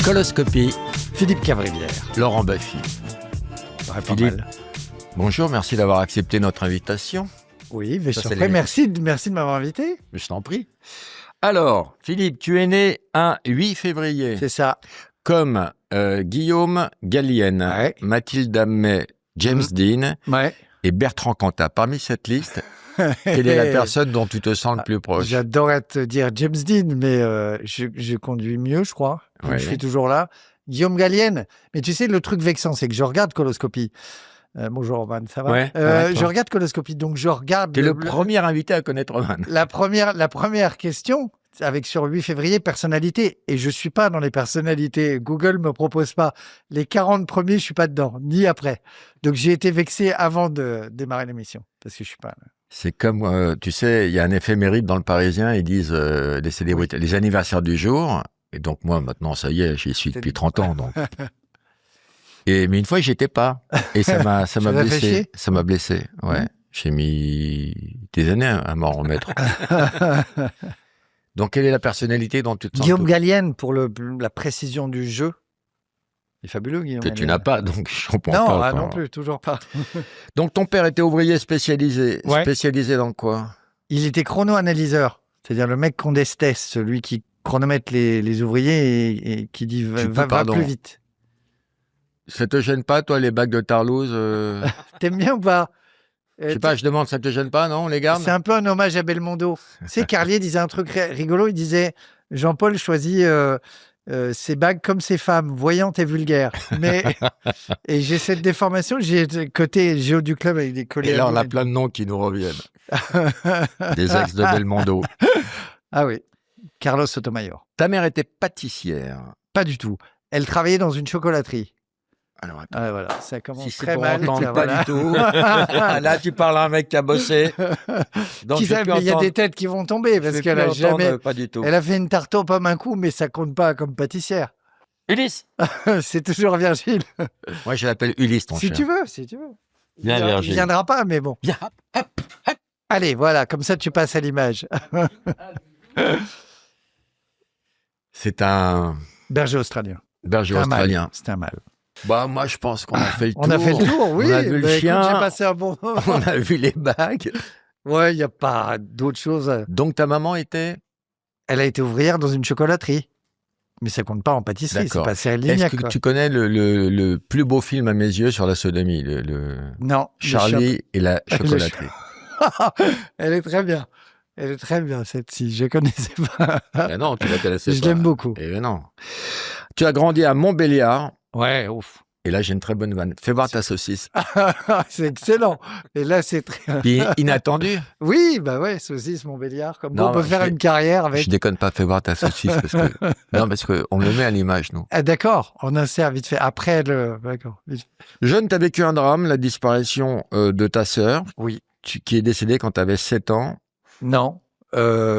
Coloscopie, Philippe Cavrivière. Laurent Baffy. Ouais, Philippe, bonjour, merci d'avoir accepté notre invitation. Oui, mais Ça, je c'est t'en prie, les- merci de m'avoir invité. Je t'en prie. Alors, Philippe, tu es né un 8 février, C'est ça. comme Guillaume Gallienne, Ouais. Mathilde Amet, James Dean Ouais. et Bertrand Cantat. Parmi cette liste, quelle est la personne dont tu te sens le plus proche? J'adorerais te dire James Dean, mais je conduis mieux, je crois. Donc, Ouais. je suis toujours là. Guillaume Gallienne. Mais tu sais, le truc vexant, c'est que je regarde Coloscopie. Bonjour, Roman, ça va? Ouais, toi. Je regarde Coloscopie, donc je regarde... Tu es le premier invité à connaître Roman. La première question, avec sur 8 février, personnalité. Et je suis pas dans les personnalités. Google me propose pas. Les 40 premiers, je suis pas dedans, ni après. Donc, j'ai été vexé avant de démarrer l'émission. Parce que je suis pas... C'est comme, tu sais, il y a un éphéméride dans le Parisien, ils disent les célébrités, les anniversaires du jour. Et donc moi, maintenant, ça y est, j'y suis depuis 30 ans. Donc. Mais une fois, j'y étais pas. Et ça m'a l'as fait blessé. chier Ça m'a blessé, ouais. J'ai mis des années à m'en remettre. Donc, quelle est la personnalité dont tu te sens Guillaume tout- Gallienne, pour la précision du jeu. Il est fabuleux, Guillaume que tu Gallienne. n'as pas, donc je comprends Non, pas. non plus, toujours pas. Donc, ton père était ouvrier spécialisé. Ouais. Spécialisé dans quoi? Il était chrono-analyseur. C'est-à-dire le mec qu'on déteste, celui qui chronomètre les ouvriers et qui dit va pardon. plus vite. Ça te gêne pas, toi, les bacs de Tarlouse T'aimes bien ou pas? Je sais pas, je demande, ça te gêne pas, non, on les garde? C'est un peu un hommage à Belmondo. Tu sais, Carlier disait un truc rigolo. Il disait Jean-Paul choisit ses bagues comme ses femmes, voyantes et vulgaires. Et j'ai cette déformation. J'ai côté géo du club avec des colliers. Et là, on a plein de noms qui nous reviennent. Des ex de Belmondo. Ah oui, Carlos Sotomayor. Ta mère était pâtissière. Pas du tout. Elle travaillait dans une chocolaterie. Alors, attends. Ah, voilà, ça commence Si c'est très pour mal. entendre, tiens, pas voilà. du tout. Là, tu parles à un mec qui a bossé. Donc, Qui je sait, peux mais il y a entendre- des têtes qui vont tomber je parce peux qu'elle plus a entendre, jamais. Pas du tout. Elle a fait une tarte aux pommes un coup, mais ça compte pas comme pâtissière. Ulysse. C'est toujours Virgile. Moi, je l'appelle Ulysse, ton Si chien. tu veux, si tu veux. Bien, Il Virgile. viendra pas, mais bon. Viens, hop. Allez, voilà, comme ça tu passes à l'image. C'est un Berger australien. berger C'était un mâle. australien. C'était un mâle. Bah, moi, je pense qu'on a fait le tour. On a fait le tour, oui. On a vu le Bah, écoute, chien. j'ai passé un bon moment. On a vu les bagues. Ouais, il n'y a pas d'autre chose. Donc, ta maman était... Elle a été ouvrière dans une chocolaterie. Mais ça compte pas en pâtisserie, c'est D'accord. pas Cyril Est-ce Lignac. que quoi. tu connais le plus beau film à mes yeux sur la sodomie, Non. mais Charlie et la Le chocolaterie. Elle est très bien. Elle est très bien, cette-ci. Je connaissais pas. Ben non, tu la connaissais Je pas. l'aime beaucoup. Eh ben non. Tu as grandi à Montbéliard. Ouais, ouf. Et là, j'ai une très bonne vanne. Fais voir ta saucisse. C'est excellent. Et là, c'est très... Puis inattendu. Oui, bah ouais, saucisse Montbéliard. Comme Non, on peut bah, faire je- une carrière avec... Je déconne pas, fais voir ta saucisse. Parce qu'on le met à l'image, nous. Ah, d'accord, on insère vite fait. Après le... D'accord. Jeune, tu as vécu un drame, la disparition de ta sœur, Oui. qui est décédée quand tu avais 7 ans. Non.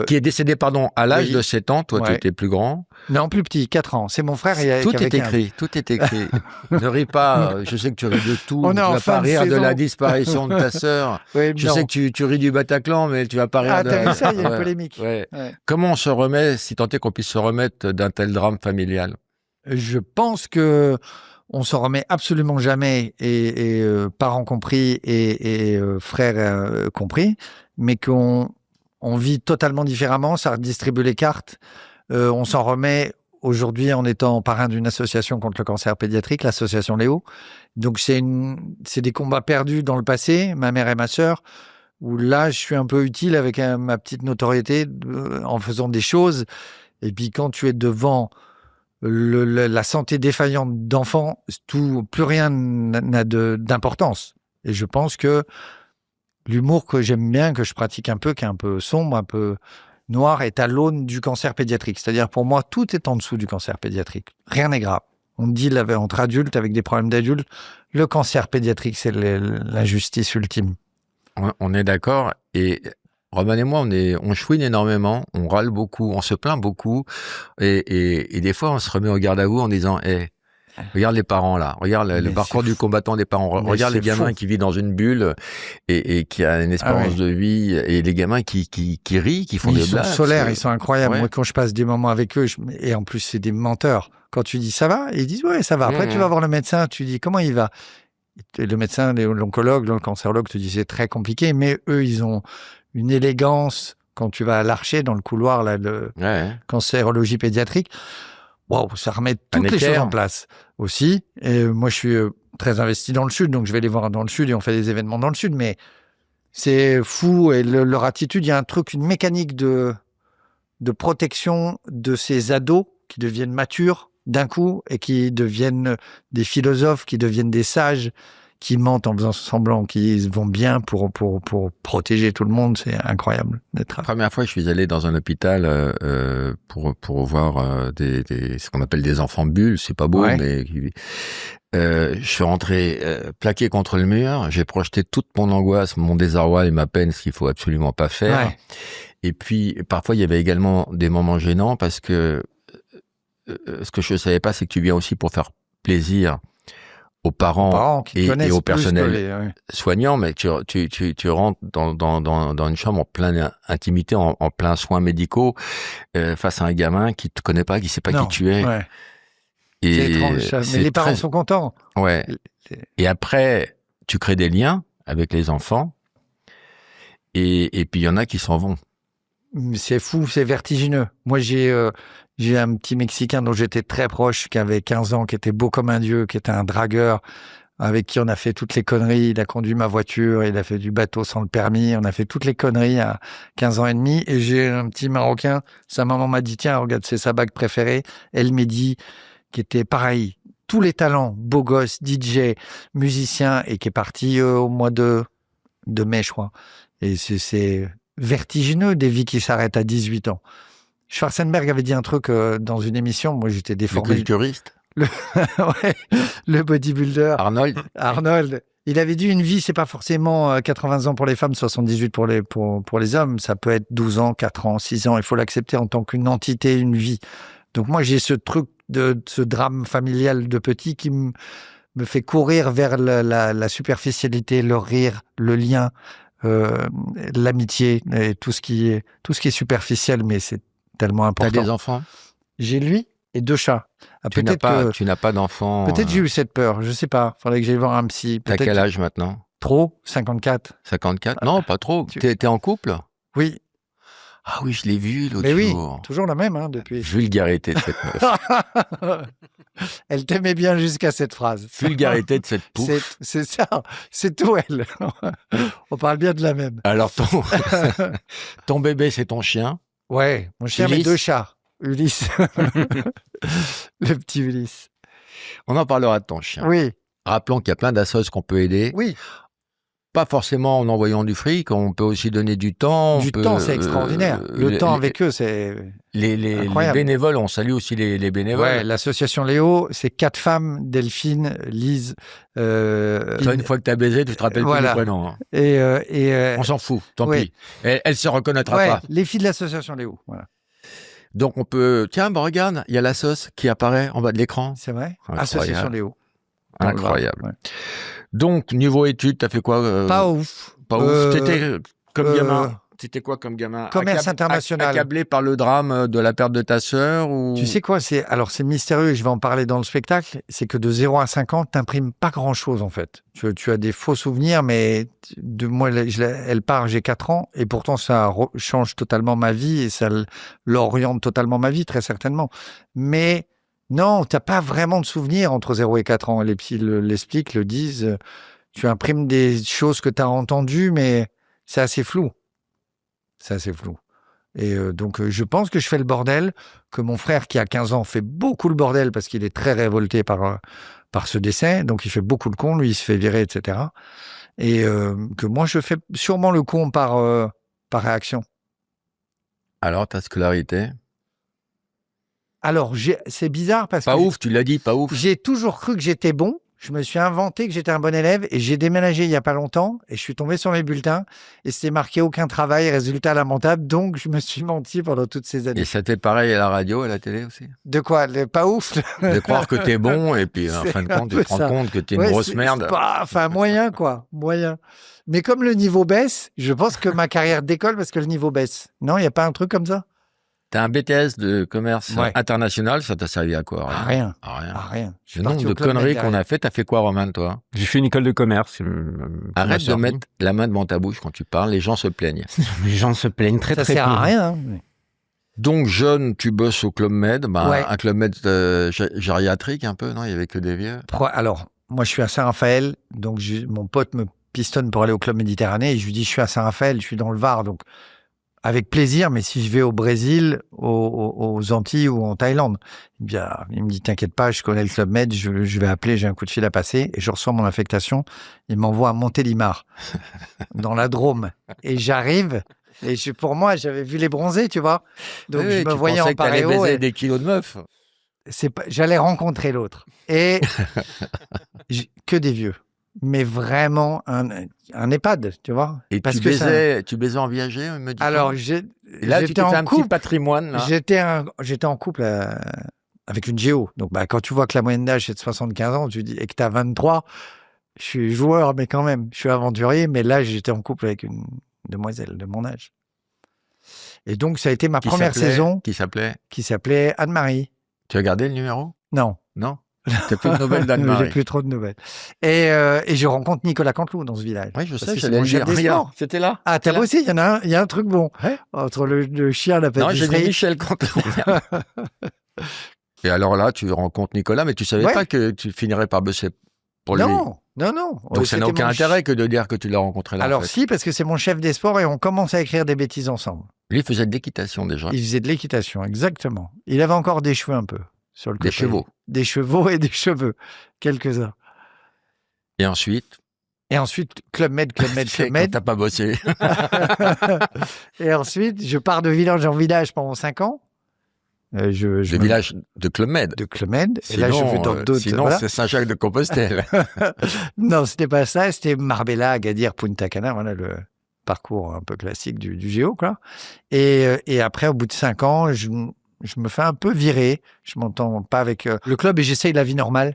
Qui est décédée, pardon, à l'âge Oui. de 7 ans. Toi, tu Ouais. étais plus grand. Non, plus petit, 4 ans. C'est mon frère Tout qui avait est 15. écrit, tout est écrit. Ne ris pas, je sais que tu ris de tout. On est Tu en vas fin pas de rire de saison. la disparition de ta sœur. Oui, Je non. sais que tu ris du Bataclan, mais tu vas pas rire Ah, de... t'as vu ça, il y a une Ouais, polémique. ouais. Ouais. Comment on se remet, si tant est qu'on puisse se remettre d'un tel drame familial? Je pense que on s'en remet absolument jamais, et parents compris et frères compris, mais qu'on vit totalement différemment, ça redistribue les cartes. On s'en remet aujourd'hui en étant parrain d'une association contre le cancer pédiatrique, l'association Léo. Donc c'est des combats perdus dans le passé, ma mère et ma sœur, où là je suis un peu utile avec ma petite notoriété en faisant des choses. Et puis quand tu es devant la santé défaillante d'enfants, plus rien n'a d'importance. Et je pense que l'humour que j'aime bien, que je pratique un peu, qui est un peu sombre, un peu noir, est à l'aune du cancer pédiatrique. C'est-à-dire, pour moi, tout est en dessous du cancer pédiatrique. Rien n'est grave. On dit entre adultes, avec des problèmes d'adultes, le cancer pédiatrique, c'est la justice ultime. On est d'accord. Et Roman et moi, on chouine énormément, on râle beaucoup, on se plaint beaucoup. Et des fois, on se remet au garde à vous en disant, Regarde les parents là, regarde le parcours du combattant des parents, regarde les gamins qui vivent dans une bulle et qui a une espérance de vie, et les gamins qui rient, qui font des blagues. Ils sont solaires, ils sont incroyables. Moi, quand je passe des moments avec eux, et en plus c'est des menteurs, quand tu dis ça va, ils disent ouais ça va. Après tu vas voir le médecin, tu dis comment il va. Et le médecin, l'oncologue, le cancérologue te dit c'est très compliqué, mais eux ils ont une élégance. Quand tu vas à l'Archer dans le couloir là, cancérologie pédiatrique. Wow, ça remet toutes les choses en place aussi. Et moi, je suis très investi dans le Sud, donc je vais les voir dans le Sud et on fait des événements dans le Sud. Mais c'est fou et leur attitude, il y a un truc, une mécanique de protection de ces ados qui deviennent matures d'un coup et qui deviennent des philosophes, qui deviennent des sages, qui mentent en faisant semblant qu'ils vont bien pour protéger tout le monde. C'est incroyable d'être. La première fois, je suis allé dans un hôpital pour voir ce qu'on appelle des enfants bulles. C'est pas beau, mais je suis rentré plaqué contre le mur. J'ai projeté toute mon angoisse, mon désarroi et ma peine, ce qu'il faut absolument pas faire. Ouais. Et puis, parfois, il y avait également des moments gênants parce que ce que je savais pas, c'est que tu viens aussi pour faire plaisir aux parents et au personnel soignant, mais tu rentres dans une chambre en pleine intimité, en plein soins médicaux, face à un gamin qui te connaît pas, qui sait pas qui tu es. Ouais. Et c'est étrange, mais les parents sont contents. Ouais. Et après, tu crées des liens avec les enfants, et puis il y en a qui s'en vont. C'est fou, c'est vertigineux. Moi, j'ai un petit Mexicain dont j'étais très proche, qui avait 15 ans, qui était beau comme un dieu, qui était un dragueur, avec qui on a fait toutes les conneries. Il a conduit ma voiture, il a fait du bateau sans le permis. On a fait toutes les conneries à 15 ans et demi. Et j'ai un petit Marocain, sa maman m'a dit, tiens, regarde, c'est sa bague préférée. Elle m'a dit, qui était pareil, tous les talents, beau gosse, DJ, musicien, et qui est parti au mois de mai, je crois. Et c'est vertigineux, des vies qui s'arrêtent à 18 ans. Schwarzenberg avait dit un truc dans une émission, moi j'étais déformé. Le culturiste. Le bodybuilder. Arnold. Il avait dit une vie, c'est pas forcément 80 ans pour les femmes, 78 pour les hommes. Ça peut être 12 ans, 4 ans, 6 ans. Il faut l'accepter en tant qu'une entité, une vie. Donc moi j'ai ce truc de ce drame familial de petit qui me fait courir vers la superficialité, le rire, le lien. L'amitié et tout ce qui est superficiel, mais c'est tellement important. T'as des enfants? J'ai lui et 2 chats. Tu n'as pas d'enfants. Peut-être j'ai eu cette peur, je sais pas. Faudrait que j'aille voir un psy. T'as quel âge maintenant? Trop? 54. 54? Non, pas trop. T'es en couple? Oui. Ah oui, je l'ai vu l'autre jour. Oui, toujours la même depuis. Vulgarité de cette meuf. Elle t'aimait bien jusqu'à cette phrase. Vulgarité de cette pouffe. C'est ça, c'est tout elle. On parle bien de la même. Alors ton bébé, c'est ton chien? Ouais, mon chien, mes 2 chats. Ulysse. Le petit Ulysse. On en parlera de ton chien. Oui. Rappelons qu'il y a plein d'assos qu'on peut aider. Oui. Pas forcément en envoyant du fric, on peut aussi donner du temps. Du temps, c'est extraordinaire. Le temps avec eux, c'est les bénévoles, on salue aussi les bénévoles. Ouais, l'association Léo, c'est 4 femmes, Delphine, Lise. Une fois que tu as baisé, tu te rappelles plus du prénom. Hein. Et on s'en fout, tant pis. Elle se reconnaîtra pas. Les filles de l'association Léo, voilà. Donc on peut... Tiens, regarde, il y a la sauce qui apparaît en bas de l'écran. C'est vrai. Association Léo. Incroyable. Ouais. Donc, niveau études, t'as fait quoi Pas ouf. Pas ouf. T'étais comme gamin. C'était quoi comme gamin? Commerce international. Accablé par le drame de la perte de ta sœur ou... Tu sais quoi, c'est mystérieux et je vais en parler dans le spectacle. C'est que de 0 à 5 ans, t'imprimes pas grand-chose en fait. Tu as des faux souvenirs, mais moi, elle part, j'ai 4 ans et pourtant ça change totalement ma vie et ça l'oriente totalement ma vie, très certainement. Mais non, t'as pas vraiment de souvenirs entre 0 et 4 ans. Les psys l'expliquent, le disent. Tu imprimes des choses que t'as entendues, mais c'est assez flou. C'est assez flou. Et donc, je pense que je fais le bordel, que mon frère, qui a 15 ans, fait beaucoup le bordel parce qu'il est très révolté par ce décès. Donc, il fait beaucoup le con. Lui, il se fait virer, etc. Et que moi, je fais sûrement le con par réaction. Alors, ta scolarité? Alors, c'est bizarre parce que... Pas ouf, tu l'as dit, pas ouf. J'ai toujours cru que j'étais bon. Je me suis inventé que j'étais un bon élève et j'ai déménagé il y a pas longtemps et je suis tombé sur mes bulletins et c'était marqué aucun travail, résultat lamentable. Donc, je me suis menti pendant toutes ces années. Et ça t'est pareil à la radio, à la télé aussi? De quoi? Pas ouf? De croire que t'es bon et puis en C'est fin de un compte, tu peu te rends ça. compte que t'es une Ouais, grosse c'est merde. pas- Enfin, moyen, quoi. Moyen. Mais comme le niveau baisse, je pense que ma carrière décolle parce que le niveau baisse. Non, il n'y a pas un truc comme ça? T'as un BTS de commerce Ouais. international, ça t'a servi à quoi? À rien. À rien. À rien. Je suis Le parti nombre au de Club Med conneries qu'on derrière. a fait, t'as fait quoi, Romain, toi? J'ai fait une école de commerce. Arrête de mettre la main devant ta bouche quand tu parles, les gens se plaignent. Les gens se plaignent très Ça très sert peu. à rien. Hein. Donc, jeune, tu bosses au Club Med, Ouais. un Club Med gériatrique un peu, non? Il y avait que des vieux. Alors, moi, je suis à Saint-Raphaël. Donc, mon pote me pistonne pour aller au Club Méditerranée. Et je lui dis, je suis à Saint-Raphaël, je suis dans le Var. Donc, avec plaisir, mais si je vais au Brésil, aux Antilles ou en Thaïlande, il me dit, t'inquiète pas, je connais le Club Med, je vais appeler, j'ai un coup de fil à passer, et je reçois mon affectation. Il m'envoie à Montélimar, dans la Drôme. Et j'arrive, et pour moi, j'avais vu les bronzés, tu vois. Donc, Oui, je me tu voyais pensais en que t'allais paréo. baiser Et des kilos de meufs. j'allais rencontrer l'autre. Et que des vieux. Mais vraiment un EHPAD, tu vois. Et Parce tu que ça- baisais en viager, me dit. Alors, Et là, tu j'étais t'es fait en un petit couple. patrimoine, là. J'étais en couple avec une géo. Donc, quand tu vois que la moyenne d'âge est de 75 ans, tu dis, et que tu as 23, je suis joueur, mais quand même, je suis aventurier. Mais là, j'étais en couple avec une demoiselle de mon âge. Et donc, ça a été ma première saison Qui s'appelait? qui s'appelait Anne-Marie. Tu as gardé le numéro? Non. Non? T'as plus de nouvelles J'ai d'Anne-Marie? plus trop de nouvelles. Et je rencontre Nicolas Canteloup dans ce village. Oui, je Parce sais, que c'est j'allais mon le chef dire. des Regarde, sports. c'était là. Ah, t'as C'était là. bossé? Il y a un truc bon. Ouais. Entre le chien, la Non, j'ai dit pâtisserie. Michel Canteloup. Et alors là, tu rencontres Nicolas, mais tu savais Ouais. pas que tu finirais par bosser pour lui. Non. Donc ça n'a C'était aucun mon intérêt que de dire que tu l'as rencontré là. Alors en fait. si, parce que c'est mon chef des sports et on commence à écrire des bêtises ensemble. Lui faisait de l'équitation déjà. Il faisait de l'équitation, exactement. Il avait encore des cheveux un peu sur le côté. Des chevaux. Des chevaux et des cheveux. Quelques-uns. Et ensuite, Et ensuite, Club Med. quand t'as pas bossé. Et ensuite, je pars de village en village pendant 5 ans. Le village de Club Med. de Club Med. Et là, je fais d'autres. Sinon, voilà. c'est Saint-Jacques-de-Compostelle. Non, c'était pas ça. C'était Marbella, Agadir, Punta Cana. Voilà le parcours un peu classique du géo, quoi. Et après, au bout de 5 ans, je me fais un peu virer. Je m'entends pas avec le club et j'essaye la vie normale.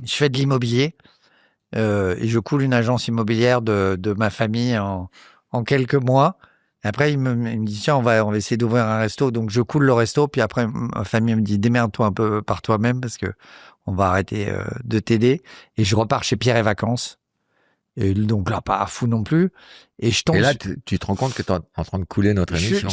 Je fais de l'immobilier et je coule une agence immobilière de ma famille en quelques mois. Et après, il me dit, tiens, on va essayer d'ouvrir un resto. Donc, je coule le resto. Puis après, ma famille me dit, démerde-toi un peu par toi-même parce que on va arrêter de t'aider. Et je repars chez Pierre et Vacances. Et donc là, pas fou non plus. Et je tombe. Et là, tu te rends compte que tu es en train de couler notre émission.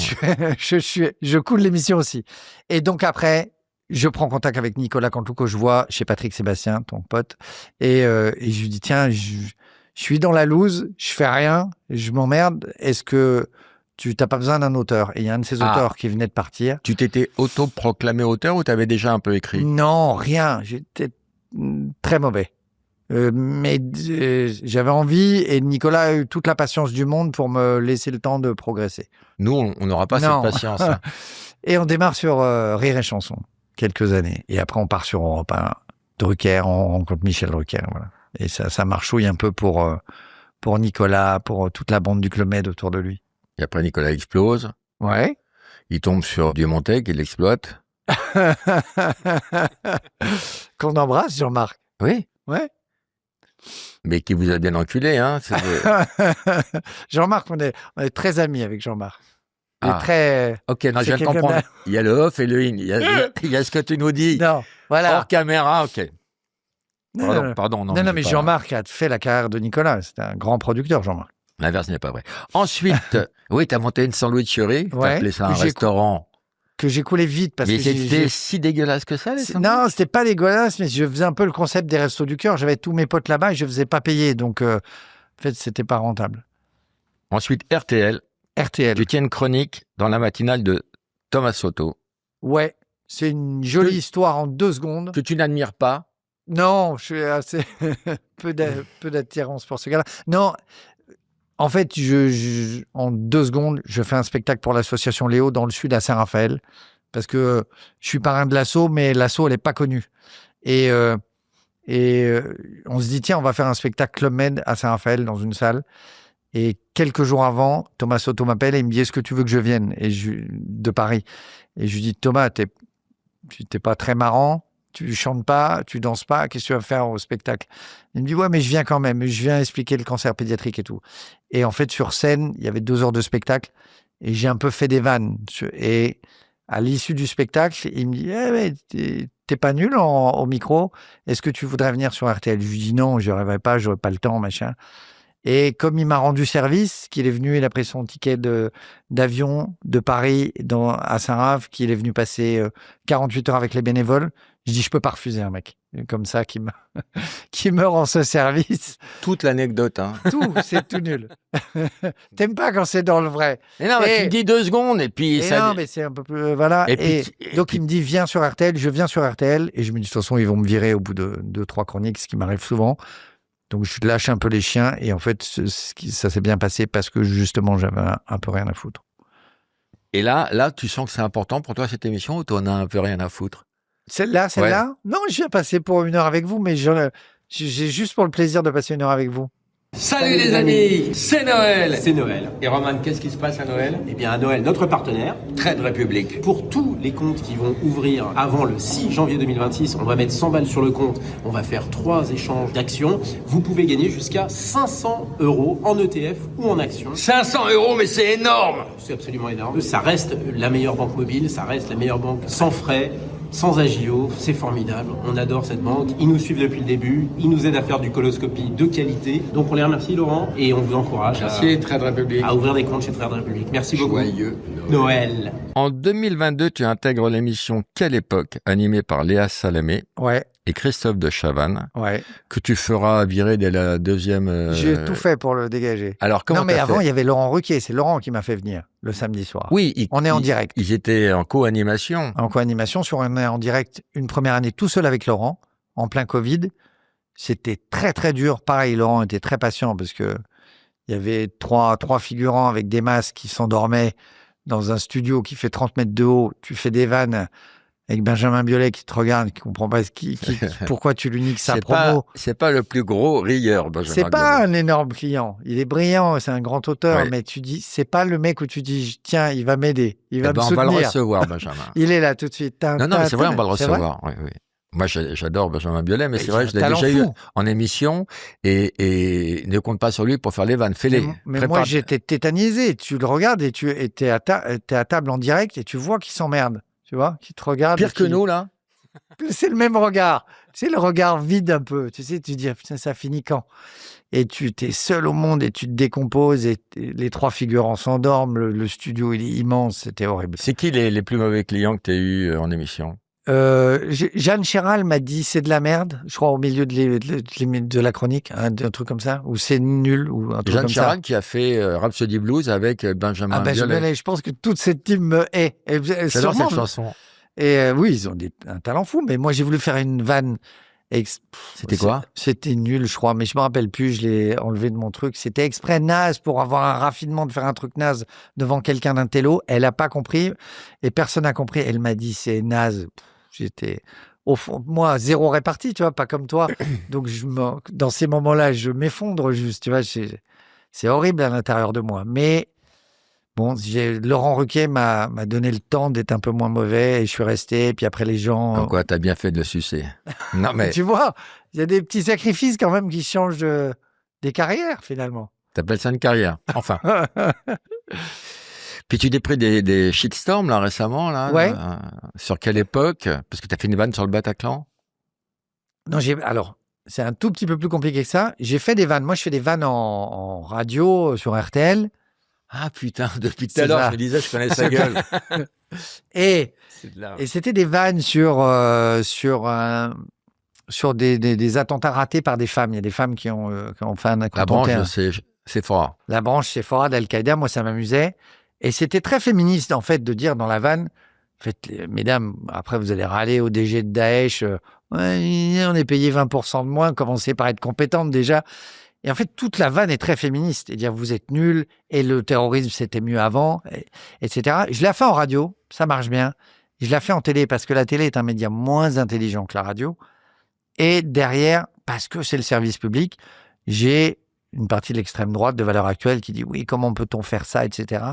Je coule l'émission aussi. Et donc après, je prends contact avec Nicolas Canteloup que je vois chez Patrick Sébastien, ton pote. Et je lui dis, tiens, je suis dans la loose, je fais rien, je m'emmerde. Est-ce que tu n'as pas besoin d'un auteur? Et il y a un de ces auteurs qui venait de partir. Tu t'étais autoproclamé auteur ou tu avais déjà un peu écrit? Non, rien. J'étais très mauvais. Mais j'avais envie et Nicolas a eu toute la patience du monde pour me laisser le temps de progresser. Nous, on n'aura pas Non. cette patience. Hein. Et on démarre sur Rire et Chanson, quelques années. Et après, on part sur Europe 1, Drucker, on rencontre Michel Drucker. Voilà. Et ça marchouille un peu pour Nicolas, pour toute la bande du Club Med autour de lui. Et après, Nicolas explose. Ouais. Il tombe sur Dieu-Montaigne, il l'exploite. Qu'on embrasse, Jean-Marc. Oui. Ouais. Mais qui vous a bien enculé, hein. Jean-Marc, on est très amis avec Jean-Marc. Il est Ah. très... Ok, non, je viens de quelqu'un comprendre. Il y a le off et le in. Il y a ce que tu nous dis. Non, voilà. Hors caméra, ok. Non, Pardon. non, mais Jean-Marc a fait la carrière de Nicolas. C'est un grand producteur, Jean-Marc. L'inverse n'est pas vrai. Ensuite, oui, tu as monté une sandwicherie. Tu as Ouais. appelé ça un J'ai restaurant. Que j'ai coulé vite parce Mais que c'était si dégueulasse que ça, les sandwichs? Non, c'était pas dégueulasse, mais je faisais un peu le concept des restos du cœur. J'avais tous mes potes là-bas et je faisais pas payer. Donc, en fait, c'était pas rentable. Ensuite, RTL. RTL. Tu tiens une chronique dans la matinale de Thomas Soto. Ouais. C'est une jolie histoire en 2 secondes. Que tu n'admires pas. Non, je suis assez peu d'attirance pour ce gars-là. Non, en fait, en 2 secondes, je fais un spectacle pour l'association Léo dans le sud à Saint-Raphaël parce que je suis parrain de l'asso, mais l'asso elle est pas connue. Et Et on se dit, tiens, on va faire un spectacle Club Med à Saint-Raphaël dans une salle. Et quelques jours avant, Thomas Soto m'appelle et il me dit, est-ce que tu veux que je vienne de Paris? Et je lui dis, Thomas, t'es pas très marrant, tu chantes pas, tu danses pas, qu'est-ce que tu vas faire au spectacle? Il me dit, ouais, mais je viens quand même, je viens expliquer le cancer pédiatrique et tout. Et en fait, sur scène, il y avait 2 heures de spectacle et j'ai un peu fait des vannes. Et à l'issue du spectacle, il me dit, mais t'es pas nul au micro, est-ce que tu voudrais venir sur RTL? Je lui dis non, je rêverais pas, j'aurais pas le temps, machin. Et comme il m'a rendu service, qu'il est venu, il a pris son ticket d'avion de Paris à Saint-Raph, qu'il est venu passer 48 heures avec les bénévoles, je dis, je peux pas refuser un mec comme ça qui me rend ce service. Toute l'anecdote, hein. Tout, c'est tout nul. T'aimes pas quand c'est dans le vrai. Et non, mais tu me dis 2 secondes et puis ça. Non, mais c'est un peu plus. Voilà. Donc, il me dit, viens sur RTL. Je viens sur RTL. Et je me dis, de toute façon, ils vont me virer au bout de 2-3 chroniques, ce qui m'arrive souvent. Donc, je lâche un peu les chiens. Et en fait, ça s'est bien passé parce que justement, j'avais un peu rien à foutre. Et là, tu sens que c'est important pour toi cette émission ou tu en as un peu rien à foutre? Celle-là? Ouais. Non, je viens passer pour 1 heure avec vous, mais j'ai juste pour le plaisir de passer 1 heure avec vous. Salut les amis, c'est Noël. C'est Noël. Et Roman, qu'est-ce qui se passe à Noël? Eh bien, à Noël, notre partenaire, Trade Republic. pour tous les comptes qui vont ouvrir avant le 6 janvier 2026, on va mettre 100 balles sur le compte, on va faire 3 échanges d'actions. Vous pouvez gagner jusqu'à 500 € en ETF ou en actions. 500 €, mais c'est énorme. C'est absolument énorme. Ça reste la meilleure banque mobile, ça reste la meilleure banque sans frais, sans agio, c'est formidable. On adore cette banque. Ils nous suivent depuis le début. Ils nous aident à faire du coloscopie de qualité. Donc on les remercie, Laurent, et on vous encourage Merci Trade Republic. à ouvrir des comptes chez Trade Republic. Merci beaucoup. Joyeux Noël. En 2022, tu intègres l'émission Quelle époque, animée par Léa Salamé Ouais, et Christophe de Chavannes, ouais. que tu feras virer dès la 2e. J'ai tout fait pour le dégager. Alors, comment Non, mais t'as avant, fait? il y avait Laurent Ruquier. C'est Laurent qui m'a fait venir le samedi soir. Oui, On est en direct. Ils étaient en co-animation. En co-animation, on est en direct une première année tout seul avec Laurent, en plein Covid. C'était très, très dur. Pareil, Laurent était très patient parce que il y avait trois figurants avec des masques qui s'endormaient dans un studio qui fait 30 mètres de haut. Tu fais des vannes avec Benjamin Biolay qui te regarde, qui comprend pas pourquoi tu lui niques sa promo. C'est pas le plus gros rieur, Benjamin C'est pas Biolay. un énorme client. Il est brillant, c'est un grand auteur, Ouais. mais tu dis, c'est pas le mec où tu dis, tiens, il va m'aider, il va Eh me ben, on soutenir. va le recevoir, Benjamin. Il est là tout de suite. Non, mais c'est vrai, on va le C'est vrai. recevoir. Oui, oui. Moi, j'adore Benjamin Biolay, mais c'est vrai, je l'ai Talent déjà eu fou. en émission et ne compte pas sur lui pour faire les vannes. Fais-les. Mais Prépare- moi, j'étais tétanisé. Tu le regardes et t'es à table en direct et tu vois qu'il s'emmerde. Tu vois, qu'il te regarde. Pire que nous, là. C'est le même regard. C'est le regard vide un peu. Tu sais, tu te dis, putain, ça finit quand? Et tu t'es seul au monde et tu te décomposes et les 3 figurants s'endorment. Le studio, il est immense. C'était horrible. C'est qui les plus mauvais clients que tu as eu en émission? Jeanne Chéral m'a dit c'est de la merde, je crois au milieu de la chronique, un truc comme ça, ou c'est nul, ou un truc Jeanne comme Chéral qui a fait Rhapsody Blues avec Benjamin ça. Ah ben Biolay. je pense que toute cette team me hait. J'adore cette chanson. Et oui, ils ont un talent fou, mais moi j'ai voulu faire une vanne. C'était quoi? C'était nul, je crois, mais je me rappelle plus, je l'ai enlevé de mon truc. C'était exprès naze pour avoir un raffinement de faire un truc naze devant quelqu'un d'un télo. Elle a pas compris et personne n'a compris. Elle m'a dit c'est naze. J'étais au fond, moi, zéro réparti, tu vois, pas comme toi. Donc, dans ces moments-là, je m'effondre juste, tu vois. C'est horrible à l'intérieur de moi. Mais bon, Laurent Ruquier m'a donné le temps d'être un peu moins mauvais et je suis resté. Et puis après, les gens. Donc, quoi, t'as bien fait de le sucer. Non, mais Tu vois, il y a des petits sacrifices quand même qui changent des carrières, finalement. t'appelles ça une carrière. Enfin. Puis tu t'es pris des shitstorms, là, récemment, là. Ouais. Sur quelle époque? Parce que t'as fait une vanne sur le Bataclan. Non, alors, c'est un tout petit peu plus compliqué que ça. J'ai fait des vannes. Moi, je fais des vannes en radio, sur RTL. Ah, putain, depuis tout C'est à l'heure, ça. je me disais, je connais sa gueule. Et C'est de la... c'était des vannes sur des attentats ratés par des femmes. Il y a des femmes qui ont fait un La attentat. branche, c'est fort. La branche Sephora d'Al-Qaïda, moi, ça m'amusait. Et c'était très féministe, en fait, de dire dans la vanne, en fait, mesdames, après, vous allez râler au DG de Daesh, ouais, on est payé 20% de moins, commencez par être compétente déjà. Et en fait, toute la vanne est très féministe. Et dire, vous êtes nuls, et le terrorisme, c'était mieux avant, etc. Je l'ai fait en radio, ça marche bien. Je l'ai fait en télé, parce que la télé est un média moins intelligent que la radio. Et derrière, parce que c'est le service public, j'ai une partie de l'extrême droite de Valeurs Actuelles qui dit oui, comment peut-on faire ça, etc.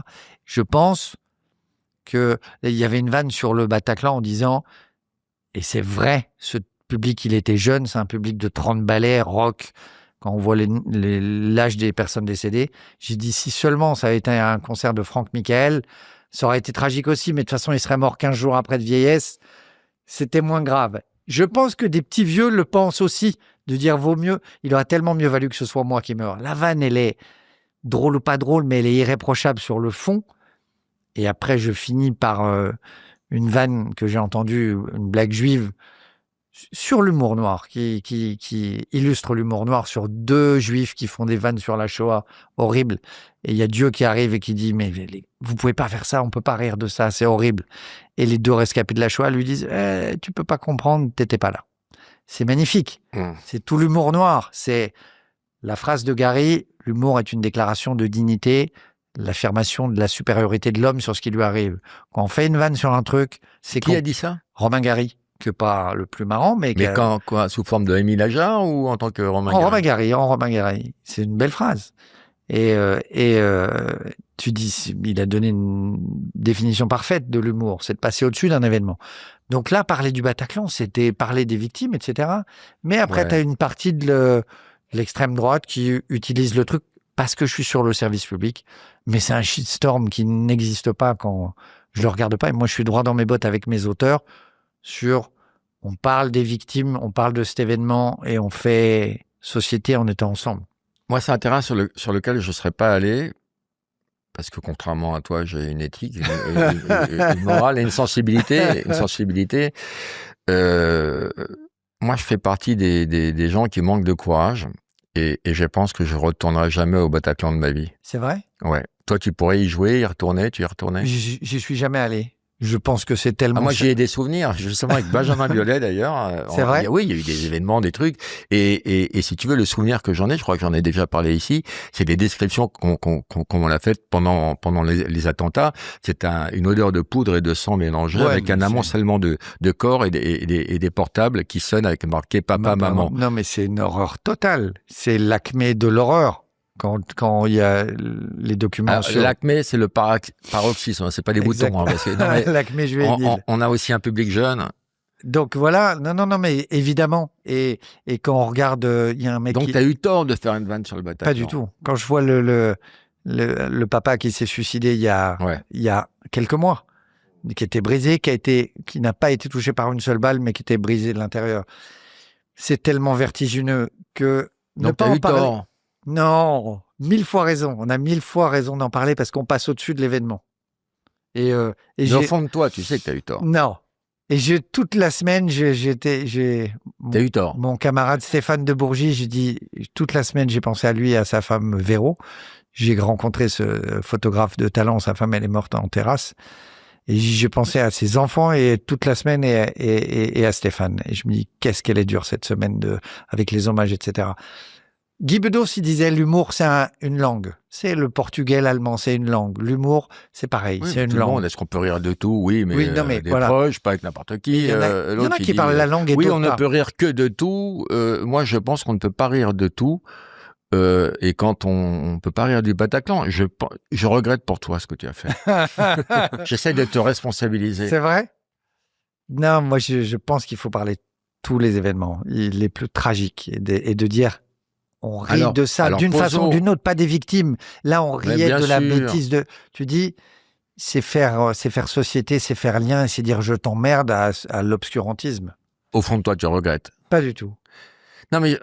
Je pense qu'il y avait une vanne sur le Bataclan en disant, et c'est vrai, ce public, il était jeune, c'est un public de 30 balais, rock, quand on voit l'âge des personnes décédées. J'ai dit, si seulement ça avait été un concert de Franck Michael, ça aurait été tragique aussi, mais de toute façon, il serait mort 15 jours après de vieillesse. C'était moins grave. Je pense que des petits vieux le pensent aussi, de dire vaut mieux, il aurait tellement mieux valu que ce soit moi qui meure. La vanne, elle est drôle ou pas drôle, mais elle est irréprochable sur le fond. Et après, je finis par une vanne que j'ai entendue, une blague juive, sur l'humour noir, qui illustre l'humour noir sur deux juifs qui font des vannes sur la Shoah horribles. Et il y a Dieu qui arrive et qui dit « Mais vous pouvez pas faire ça, on peut pas rire de ça, c'est horrible. » Et les deux rescapés de la Shoah lui disent « Tu peux pas comprendre, t'étais pas là. » C'est magnifique. C'est tout l'humour noir. C'est la phrase de Gary, l'humour est une déclaration de dignité, l'affirmation de la supériorité de l'homme sur ce qui lui arrive. Quand on fait une vanne sur un truc, c'est Qui a dit ça? Romain Gary, que pas le plus marrant, mais quand, quoi, sous forme de Émile Ajar ou en tant que Romain Gary? En Romain Gary. C'est une belle phrase. Et tu dis, il a donné une définition parfaite de l'humour, c'est de passer au-dessus d'un événement. Donc là, parler du Bataclan, c'était parler des victimes, etc. Mais après, tu as une partie de l'extrême droite qui utilise le truc parce que je suis sur le service public. Mais c'est un shitstorm qui n'existe pas quand je le regarde pas. Et moi, je suis droit dans mes bottes avec mes auteurs on parle des victimes, on parle de cet événement et on fait société en étant ensemble. Moi, c'est un terrain sur lequel je ne serais pas allé, parce que contrairement à toi, j'ai une éthique, une morale et une sensibilité. Moi, je fais partie des gens qui manquent de courage et je pense que je ne retournerai jamais au Bataclan de ma vie. C'est vrai? Ouais. Toi, tu pourrais y jouer, y retourner, tu y retournais? J'y suis jamais allé. Je pense que c'est tellement... moi, j'ai des souvenirs, justement, avec Benjamin Biolay, d'ailleurs. C'est vrai? Oui, il y a eu des événements, des trucs. Et si tu veux, le souvenir que j'en ai, je crois que j'en ai déjà parlé ici, c'est des descriptions qu'on l'a faites pendant les attentats. C'est une odeur de poudre et de sang mélangés avec un amoncellement de corps et des portables qui sonnent avec marqué papa, maman. Non, mais c'est une horreur totale. C'est l'acmé de l'horreur. Quand il y a les documents. Alors, l'acmé, c'est le paroxysme, c'est pas des boutons. Hein, l'acmé juvénile. On a aussi un public jeune. Donc voilà, non, mais évidemment. Et quand on regarde, il y a un mec. Donc tu as eu tort de faire une vanne sur le Bataclan. Pas du tout. Quand je vois le papa qui s'est suicidé il y a quelques mois, qui était brisé, qui n'a pas été touché par une seule balle, mais qui était brisé de l'intérieur. C'est tellement vertigineux que ne pas en parler. Tort. Non, 1000 fois raison. On a 1000 fois raison d'en parler parce qu'on passe au-dessus de l'événement. Et au fond de toi, tu sais que tu as eu tort. Non. Et toute la semaine, t'as eu tort. Mon camarade Stéphane de Bourgie, j'ai dit, toute la semaine, j'ai pensé à lui et à sa femme Véro. J'ai rencontré ce photographe de talent. Sa femme, elle est morte en terrasse. Et j'ai pensé à ses enfants et toute la semaine et à Stéphane. Et je me dis, qu'est-ce qu'elle est dure cette semaine avec les hommages, etc. Guy Bedos, il disait l'humour, c'est une langue. C'est le portugais, l'allemand, c'est une langue. L'humour, c'est pareil, oui, c'est une langue. Est-ce qu'on peut rire de tout? Oui, mais, des voilà. proches, pas avec n'importe qui. Il y en a qui parlent la langue et oui, d'autres on ne peut rire que de tout. Moi, je pense qu'on ne peut pas rire de tout. Et quand on peut pas rire du Bataclan, je regrette pour toi ce que tu as fait. J'essaie de te responsabiliser. C'est vrai? Non, moi, je pense qu'il faut parler de tous les événements, les plus tragiques, et de dire... On rit de ça d'une façon ou d'une autre, pas des victimes. Là, on riait de la bêtise de... Tu dis, c'est faire société, c'est faire lien, c'est dire je t'emmerde à l'obscurantisme. Au fond de toi, tu regrettes? Pas du tout. Non, mais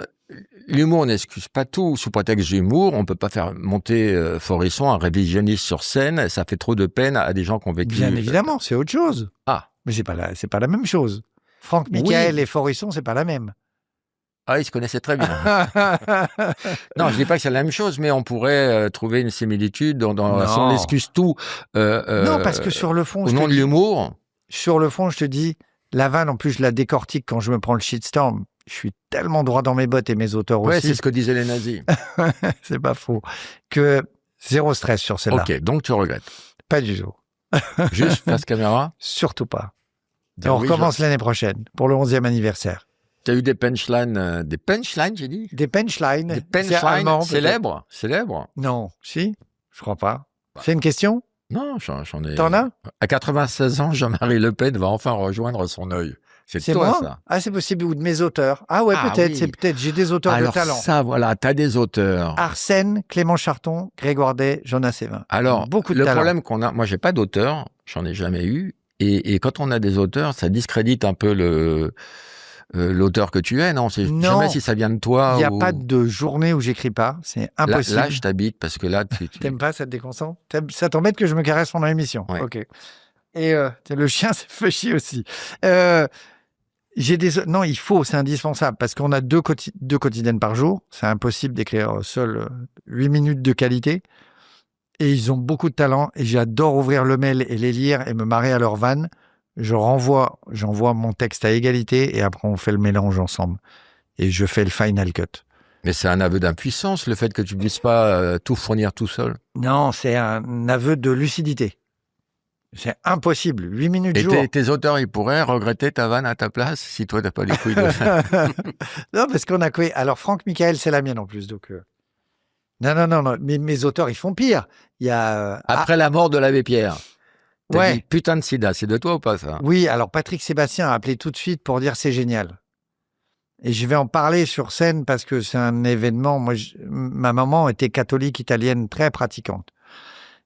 l'humour n'excuse pas tout. Sous prétexte d'humour, on peut pas faire monter Forisson, un révisionniste sur scène. Ça fait trop de peine à des gens qui ont vécu... Bien évidemment, c'est autre chose. Ah. Mais c'est pas la même chose. Franck Michael et Forisson, c'est pas la même. Ah, ils se connaissaient très bien. Non, je dis pas que c'est la même chose, mais on pourrait trouver une similitude si on excuse tout. Non, parce que sur le fond... Au nom de l'humour... Sur le fond, je te dis, la vanne, en plus, je la décortique quand je me prends le shitstorm. Je suis tellement droit dans mes bottes et mes auteurs aussi. Ouais, c'est ce que disaient les nazis. C'est pas faux. Que zéro stress sur celle-là. Ok, donc tu regrettes. Pas du tout. Juste face caméra? Surtout pas. Et on recommence l'année prochaine, pour le 11e anniversaire. T'as eu des punchlines, j'ai dit? Des punchlines. Des C'est punchlines allemand, peut-être. célèbres. Non, si, je crois pas. C'est une question? Non, j'en ai. T'en as? À 96 ans, Jean-Marie Le Pen va enfin rejoindre son œil. C'est C'est toi, moi? ça. Ah, c'est possible, ou de mes auteurs. Ah ouais, Ah peut-être, oui. c'est peut-être. J'ai des auteurs Alors de talent. ça, voilà, t'as des auteurs. Arsène, Clément Charton, Grégoire Day, Jonas Sévin. Alors, beaucoup de le talent. problème qu'on a, moi, j'ai pas d'auteur, j'en ai jamais eu, et quand on a des auteurs, ça discrédite un peu l'auteur que tu es, non? C'est Non. jamais si ça vient de toi. Il n'y a ou... pas de journée où j'écris pas. C'est Là, impossible. là, je t'habite parce que là, tu... T'aimes pas, ça te déconcentre? Ça t'embête que je me caresse pendant l'émission? Ouais. Ok. Et le chien s'est fait chier aussi. Non, il faut, c'est indispensable, parce qu'on a deux quotidiennes par jour. C'est impossible d'écrire seul 8 minutes de qualité. Et ils ont beaucoup de talent. Et j'adore ouvrir le mail et les lire et me marrer à leur vanne. J'envoie mon texte à égalité et après on fait le mélange ensemble. Et je fais le final cut. Mais c'est un aveu d'impuissance, le fait que tu ne puisses pas tout fournir tout seul. Non, c'est un aveu de lucidité. C'est impossible. 8 minutes Et jour. tes auteurs, ils pourraient regretter ta vanne à ta place si toi, t'as pas les couilles de faire. Non, parce qu'on a quoi? Alors, Franck Michael, c'est la mienne en plus. Donc, non. Mais mes auteurs, ils font pire. Il y a. Après la mort de l'abbé Pierre. T'as Ouais. dit, putain de sida, c'est de toi ou pas ça? Oui, alors Patrick Sébastien a appelé tout de suite pour dire c'est génial. Et je vais en parler sur scène parce que c'est un événement. Moi, ma maman était catholique italienne très pratiquante.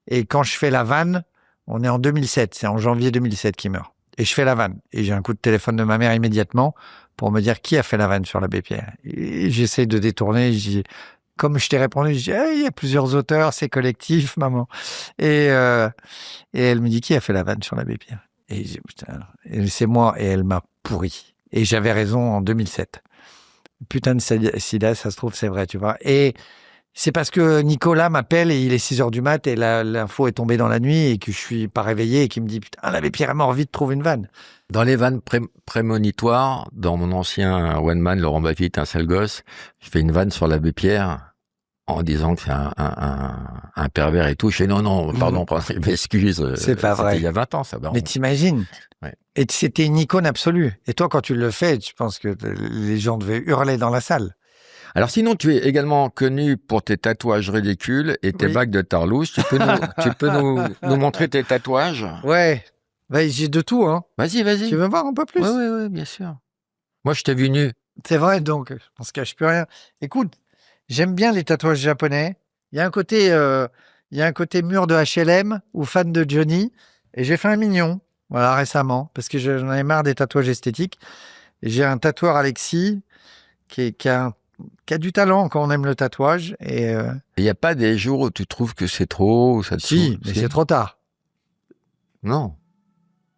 Et quand je fais la vanne, on est en 2007, c'est en janvier 2007 qu'il meurt. Et je fais la vanne. Et j'ai un coup de téléphone de ma mère immédiatement pour me dire qui a fait la vanne sur l'abbé Pierre. Et j'essaie de détourner. Je dis, comme je t'ai répondu, je dis, il y a plusieurs auteurs, c'est collectif, maman. Et elle me dit, qui a fait la vanne sur l'abbé Pierre? Et je dis, putain, et c'est moi. Et elle m'a pourri. Et j'avais raison en 2007. Putain de sida, ça se trouve, c'est vrai, tu vois. Et c'est parce que Nicolas m'appelle et il est 6h du mat et l'info est tombée dans la nuit et que je suis pas réveillé et qu'il me dit, putain, l'abbé Pierre est mort, vite, trouve une vanne. Dans les vannes prémonitoires, dans mon ancien one-man, Laurent Baffy, un sale gosse, je fais une vanne sur l'abbé Pierre en disant que c'est un pervers et tout. Je fais non, pardon, je m'excuse. C'est pas vrai. Il y a 20 ans, ça. Bah, Mais t'imagines? Ouais. Et c'était une icône absolue. Et toi, quand tu le fais, je pense que les gens devaient hurler dans la salle. Alors sinon, tu es également connu pour tes tatouages ridicules et tes Oui. bagues de Tarlouse. Tu peux nous montrer tes tatouages? Ouais. Bah, j'ai de tout, hein. Vas-y. Tu veux voir un peu plus? Oui, bien sûr. Moi, je t'ai vu nu. C'est vrai, donc, on se cache plus rien. Écoute, j'aime bien les tatouages japonais. Il y a un côté mur de HLM ou fan de Johnny. Et j'ai fait un mignon, voilà, récemment, parce que j'en avais marre des tatouages esthétiques. Et j'ai un tatoueur, Alexis, qui a du talent quand on aime le tatouage. Et Il n'y a pas des jours où tu trouves que c'est trop, ou ça te si, saoule? mais c'est trop tard.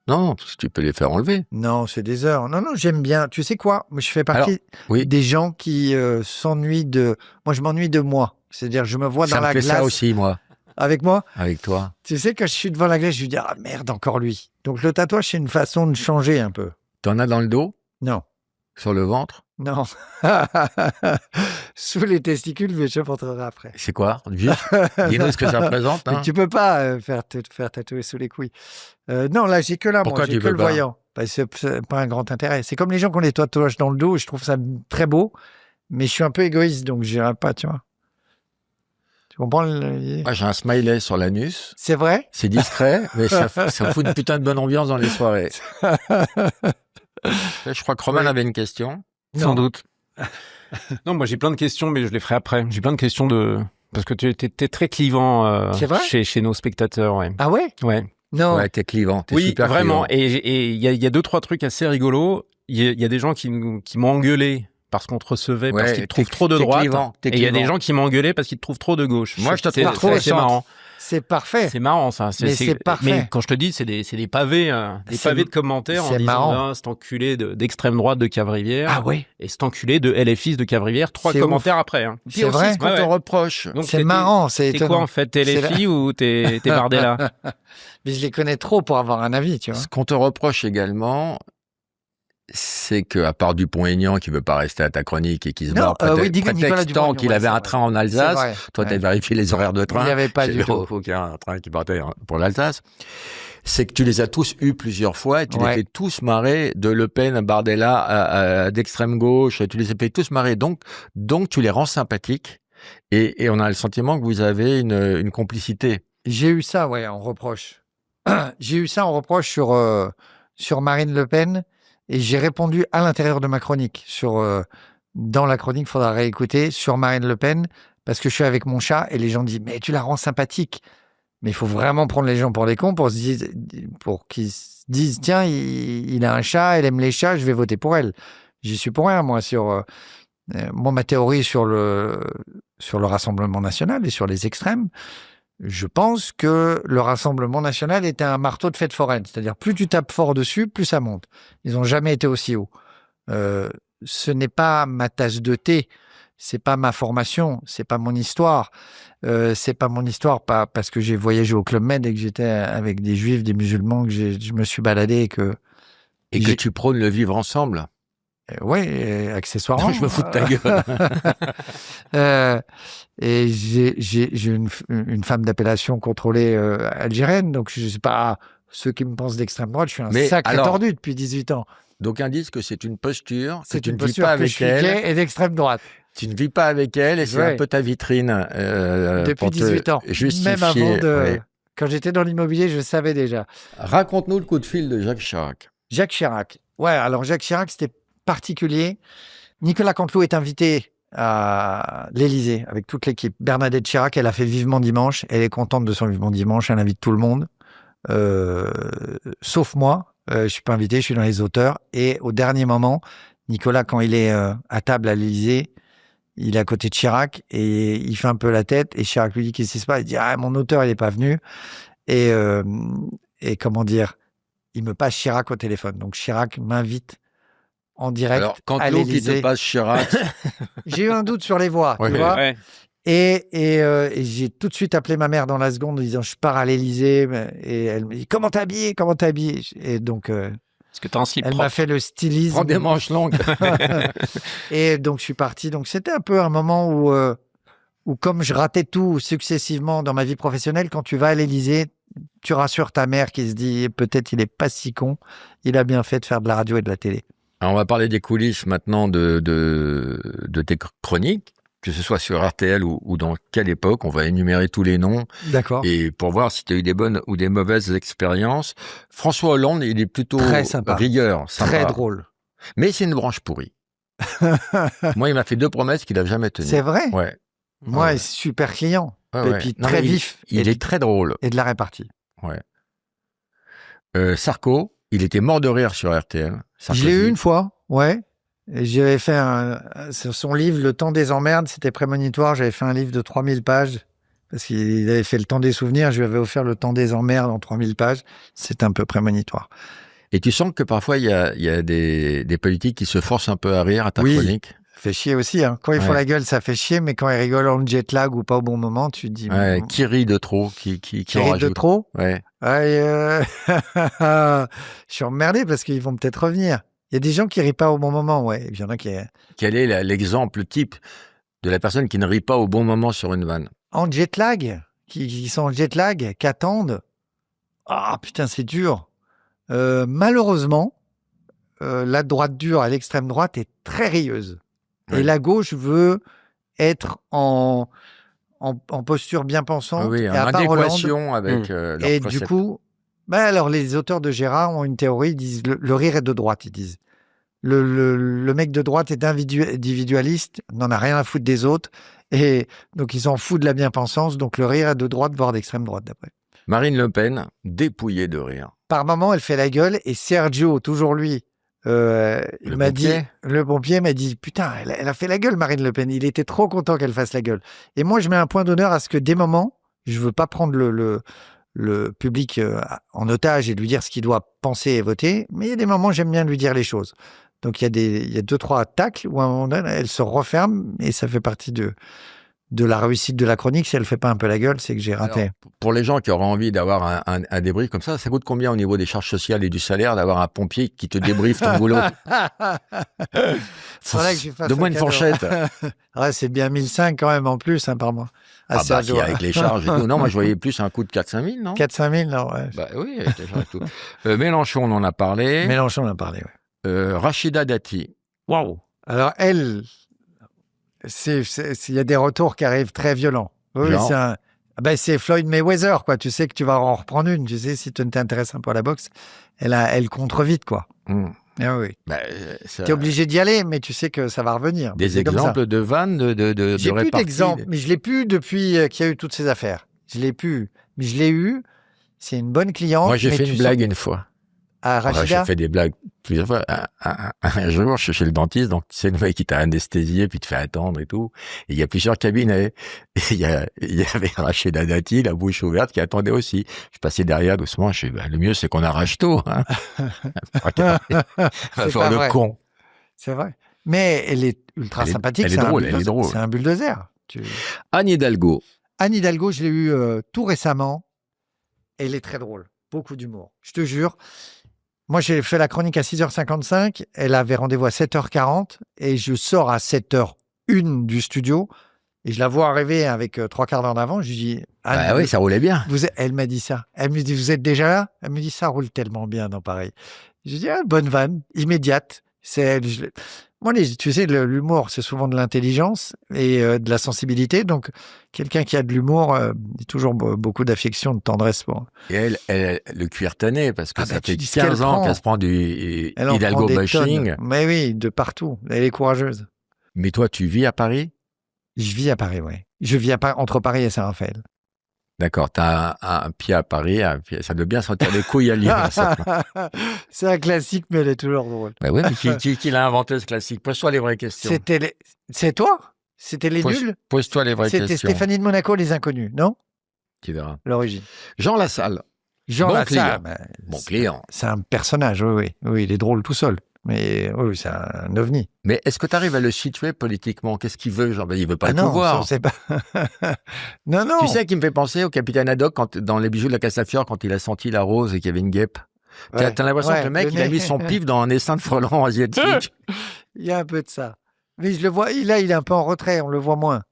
Non, parce que tu peux les faire enlever. Non, c'est des heures. Non, j'aime bien. Tu sais quoi? Moi, je fais partie Oui. des gens qui s'ennuient de... Moi, je m'ennuie de moi. C'est-à-dire, je me vois Ça dans me la fait glace ça aussi, moi, avec moi. avec toi. Tu sais, quand je suis devant la glace, je me dis, ah merde, encore lui. Donc, le tatouage, c'est une façon de changer un peu. T'en as dans le dos, Non. sur le ventre? Non. Sous les testicules, mais je te montrerai après. C'est quoi? Juste, dis-nous ce que ça représente. Mais Hein. tu peux pas faire tatouer sous les couilles. Non, là, j'ai que là, Pourquoi moi. J'ai tu que peux le pas voyant. Bah, c'est pas un grand intérêt. C'est comme les gens qui ont les tatouages dans le dos. Je trouve ça très beau. Mais je suis un peu égoïste, donc je n'irai pas, tu vois. Tu comprends Moi, j'ai un smiley sur l'anus. C'est vrai? C'est discret, mais ça fout une putain de bonne ambiance dans les soirées. Je crois que Roman Oui. avait une question. Sans doute. Non, moi j'ai plein de questions, mais je les ferai après. J'ai plein de questions parce que tu es très clivant C'est vrai chez nos spectateurs, ouais. Ah ouais? Ouais. Non. Ouais, t'es clivant. T'es Oui, super vraiment. clivant. Et il y a 2-3 trucs assez rigolos. Il y a des gens qui m'ont engueulé parce qu'on te recevait, parce Ouais, qu'ils te trouvent trop de t'es droite. clivant, t'es Et il y a des clivant. gens qui m'ont engueulé parce qu'ils te trouvent trop de gauche. Moi, je te C'est- trouve trop au C'est centre. marrant. C'est parfait. C'est marrant, ça. Mais c'est parfait. Mais quand je te dis, c'est des pavés, des C'est- pavés de commentaires en c'est disant, marrant. ah, cet enculé d'extrême droite de Cavrivière. Ah ouais? Et cet enculé de LFIs de Cavrivière. 3 C'est commentaires après. Hein. Puis C'est aussi, vrai? ce qu'on Ouais, te ouais. reproche. Donc, C'est t'es- marrant, c'est T'es quoi étonnant. en fait? T'es C'est LFI ou t'es Bardella? Mais je les connais trop pour avoir un avis, tu vois. Ce qu'on te reproche également, c'est que, à part Dupont-Aignan qui veut pas rester à ta chronique et qui se Non, barre oui, Nicolas prétextant Dupont-Aignan, qu'il ouais, avait c'est un vrai. train en C'est Alsace. vrai. Toi, tu as Ouais. vérifié les horaires de train. Il n'y avait pas J'ai du vu tout. aucun train qui partait pour l'Alsace. C'est que tu les as tous eus plusieurs fois et tu les Ouais. fais tous marrer, de Le Pen à Bardella d'extrême gauche, tu les fais tous marrer. Donc tu les rends sympathiques et on a le sentiment que vous avez une complicité. J'ai eu ça, ouais, en reproche. J'ai eu ça en reproche sur Marine Le Pen et j'ai répondu à l'intérieur de ma chronique. Dans la chronique, il faudra réécouter sur Marine Le Pen parce que je suis avec mon chat et les gens disent « Mais tu la rends sympathique !» Mais il faut vraiment prendre les gens pour des cons pour qu'ils se disent « Tiens, il a un chat, elle aime les chats, je vais voter pour elle. » J'y suis pour rien, moi, moi, ma théorie sur le Rassemblement national et sur les extrêmes, je pense que le Rassemblement national était un marteau de fête foraine. C'est-à-dire, plus tu tapes fort dessus, plus ça monte. Ils n'ont jamais été aussi hauts. Ce n'est pas ma tasse de thé, c'est pas ma formation, c'est pas mon histoire. C'est pas mon histoire, pas parce que j'ai voyagé au Club Med et que j'étais avec des juifs, des musulmans, que je me suis baladé et que tu prônes le vivre ensemble. Oui, accessoirement. Je me fous de ta gueule. Et j'ai une femme d'appellation contrôlée algérienne, donc je ne sais pas ceux qui me pensent d'extrême droite, je suis un sacré tordu depuis 18 ans. D'aucuns disent que c'est une posture, que C'est tu une ne vis posture pas que avec je suis elle. gay et d'extrême droite. Tu ne vis pas avec elle et c'est un peu ta vitrine. Depuis 18 ans. Justifier. Même avant de... Quand j'étais dans l'immobilier, je savais déjà. Raconte-nous le coup de fil de Jacques Chirac. Jacques Chirac. Ouais, alors Jacques Chirac, c'était particulier. Nicolas Canteloup est invité à l'Élysée avec toute l'équipe. Bernadette Chirac, elle a fait Vivement Dimanche. Elle est contente de son Vivement Dimanche. Elle invite tout le monde. Sauf moi. Je suis pas invité, je suis dans les auteurs. Et au dernier moment, Nicolas, quand il est à table à l'Élysée, il est à côté de Chirac et il fait un peu la tête. Et Chirac lui dit qu'est-ce qui se passe. Il dit mon auteur, il est pas venu. Et comment dire, il me passe Chirac au téléphone. Donc Chirac m'invite en direct. Alors, quand à l'autre qui l'Élysée. te passe Chirac. J'ai eu un doute sur les voix, tu vois. Ouais. Et j'ai tout de suite appelé ma mère dans la seconde en disant je pars à l'Élysée. Et elle me dit comment t'es habillé. Et donc Est-ce que t'as un slip elle propre m'a fait le stylisme. Prends des manches longues. Et donc je suis parti. Donc c'était un peu un moment où comme je ratais tout successivement dans ma vie professionnelle, quand tu vas à l'Élysée, tu rassures ta mère qui se dit peut-être il est pas si con. Il a bien fait de faire de la radio et de la télé. Alors, on va parler des coulisses maintenant de tes chroniques, que ce soit sur RTL ou dans quelle époque. On va énumérer tous les noms. D'accord. Et pour voir si tu as eu des bonnes ou des mauvaises expériences. François Hollande, il est plutôt Très sympa. rigueur, sympa. Très drôle. Mais c'est une branche pourrie. Moi, il m'a fait 2 promesses qu'il n'a jamais tenues. C'est vrai. Ouais. Moi, Ouais. super client. Ouais, Et ouais. puis Non, très mais vif. Il est très drôle. Et de la répartie. Sarko, il était mort de rire sur RTL. Je l'ai eu une fois, ouais. Et j'avais fait sur son livre Le Temps des emmerdes, c'était prémonitoire. J'avais fait un livre de 3000 pages parce qu'il avait fait Le Temps des souvenirs. Je lui avais offert Le Temps des emmerdes en 3000 pages. C'est un peu prémonitoire. Et tu sens que parfois, il y a des politiques qui se forcent un peu à rire à ta Oui. chronique. Ça fait chier aussi. Hein. Quand ils font Ouais. la gueule, ça fait chier. Mais quand ils rigolent en jet lag ou pas au bon moment, tu te dis... Ouais, qui rit de trop, qui en rit de rajoute. trop. Ouais. Je suis emmerdé parce qu'ils vont peut-être revenir. Il y a des gens qui rient pas au bon moment, ouais. Et puis il y en a qui... Quel est l'exemple type de la personne qui ne rit pas au bon moment sur une vanne? En jet lag, qui sont en jet lag, qui attendent. Ah putain, c'est dur. Malheureusement, la droite dure à l'extrême droite est très rieuse. Oui. Et la gauche veut être en posture bien pensante. Oui, et en à part Hollande. adéquation avec leur Et précepte. du coup, alors les auteurs de Gérard ont une théorie, ils disent le rire est de droite, ils disent. Le mec de droite est individualiste, n'en a rien à foutre des autres, et donc ils s'en foutent de la bien-pensance, donc le rire est de droite, voire d'extrême droite, d'après. Marine Le Pen, dépouillée de rire. Par moment, elle fait la gueule, et Sergio, toujours lui, il m'a dit, le pompier m'a dit, putain, elle a fait la gueule, Marine Le Pen, il était trop content qu'elle fasse la gueule. Et moi, je mets un point d'honneur à ce que des moments, je veux pas prendre le public en otage et lui dire ce qu'il doit penser et voter, mais il y a des moments, j'aime bien lui dire les choses. Donc, il y a 2-3 tacles où à un moment donné, elle se referme et ça fait partie de de la réussite de la chronique. Si elle fait pas un peu la gueule, c'est que j'ai raté. Alors, pour les gens qui auraient envie d'avoir un débrief comme ça coûte combien au niveau des charges sociales et du salaire d'avoir un pompier qui te débriefe ton boulot? Faudrait que je fasse Donne-moi un une cadeau. fourchette. Ouais, c'est bien 1005 quand même en plus par mois. Ah bah, Sergio, si, avec les charges et tout. Non, moi, je voyais plus un coût de 4-5 000, non? 4-5 000, non, ouais. Bah oui, avec les charges et tout. Mélenchon, on en a parlé. Mélenchon, on en a parlé, ouais. Rachida Dati. Waouh. Alors, elle, il y a des retours qui arrivent très violents. Oui, Genre c'est Floyd Mayweather, quoi. Tu sais que tu vas en reprendre une. Tu sais, si tu t'intéresses un peu à la boxe, elle contre vite, quoi. Ah oui. Bah, Tu es obligé d'y aller, mais tu sais que ça va revenir. des C'est comme ça. exemples de vannes de J'ai plus répartie. d'exemples, mais je l'ai plus depuis qu'il y a eu toutes ces affaires. Je l'ai plus, mais je l'ai eu. C'est une bonne cliente. Moi, j'ai mais fait tu une sens- blague une fois. à Ouais, Rachida. j'ai fait des blagues plusieurs fois. Un jour, je suis chez le dentiste, donc c'est le mec qui t'a anesthésié, puis te fait attendre et tout. Et il y a plusieurs cabinets. Et il y avait Rachida Dati, la bouche ouverte, qui attendait aussi. Je passais derrière doucement, je suis le mieux, c'est qu'on arrache tout. Hein. Va C'est faire pas le vrai. con. C'est vrai. Mais elle est ultra Elle est- sympathique. elle est c'est un drôle, elle est bulldozer. drôle. C'est un bulldozer. Anne Hidalgo. Anne Hidalgo, je l'ai eu tout récemment. Elle est très drôle. Beaucoup d'humour. Je te jure. Moi, j'ai fait la chronique à 6h55. Elle avait rendez-vous à 7h40. Et je sors à 7h01 du studio. Et je la vois arriver avec 3/4 d'heure d'avance. Je lui dis, Anne, Bah oui, ça roulait bien. elle m'a dit ça. Elle me dit, vous êtes déjà là? Elle me dit, ça roule tellement bien dans Paris. Je dis, bonne vanne, immédiate. Moi, tu sais, l'humour, c'est souvent de l'intelligence et de la sensibilité. Donc, quelqu'un qui a de l'humour, il y a toujours beaucoup d'affection, de tendresse pour. Et elle, le cuir tanné, parce que Ah ça bah, tu fait dis ce qu'elle 15 ans prend. qu'elle se prend du Elle en Hidalgo prend des bashing. tonnes. Mais oui, de partout. Elle est courageuse. Mais toi, tu vis à Paris? Je vis à Paris, oui. Je vis entre Paris et Saint-Raphaël. D'accord, t'as un pied à Paris, ça doit bien sentir les couilles à Lyon. Ça. C'est un classique, mais elle est toujours drôle. Bah ouais, mais qui l'a inventé ce classique? Pose-toi les vraies questions. C'est toi? C'était les nuls? Pose-toi les vraies C'était questions. Stéphanie de Monaco, les inconnus, non? Tu verras. L'origine. Jean Lassalle, Jean Bon Lassalle, client. Bon client. c'est un personnage, oui. Oui, il est drôle tout seul. Mais oui, c'est un ovni. Mais est-ce que tu arrives à le situer politiquement? Qu'est-ce qu'il veut? Genre, il veut pas le non, pouvoir. ça, c'est pas... non, non. Tu sais qui me fait penser au capitaine Haddock dans Les Bijoux de la Castafiore quand il a senti la rose et qu'il y avait une guêpe. Ouais. T'as l'impression que le mec, il a mis son pif dans un essaim de frelons asiatique. Il y a un peu de ça. Mais je le vois, il est un peu en retrait, on le voit moins.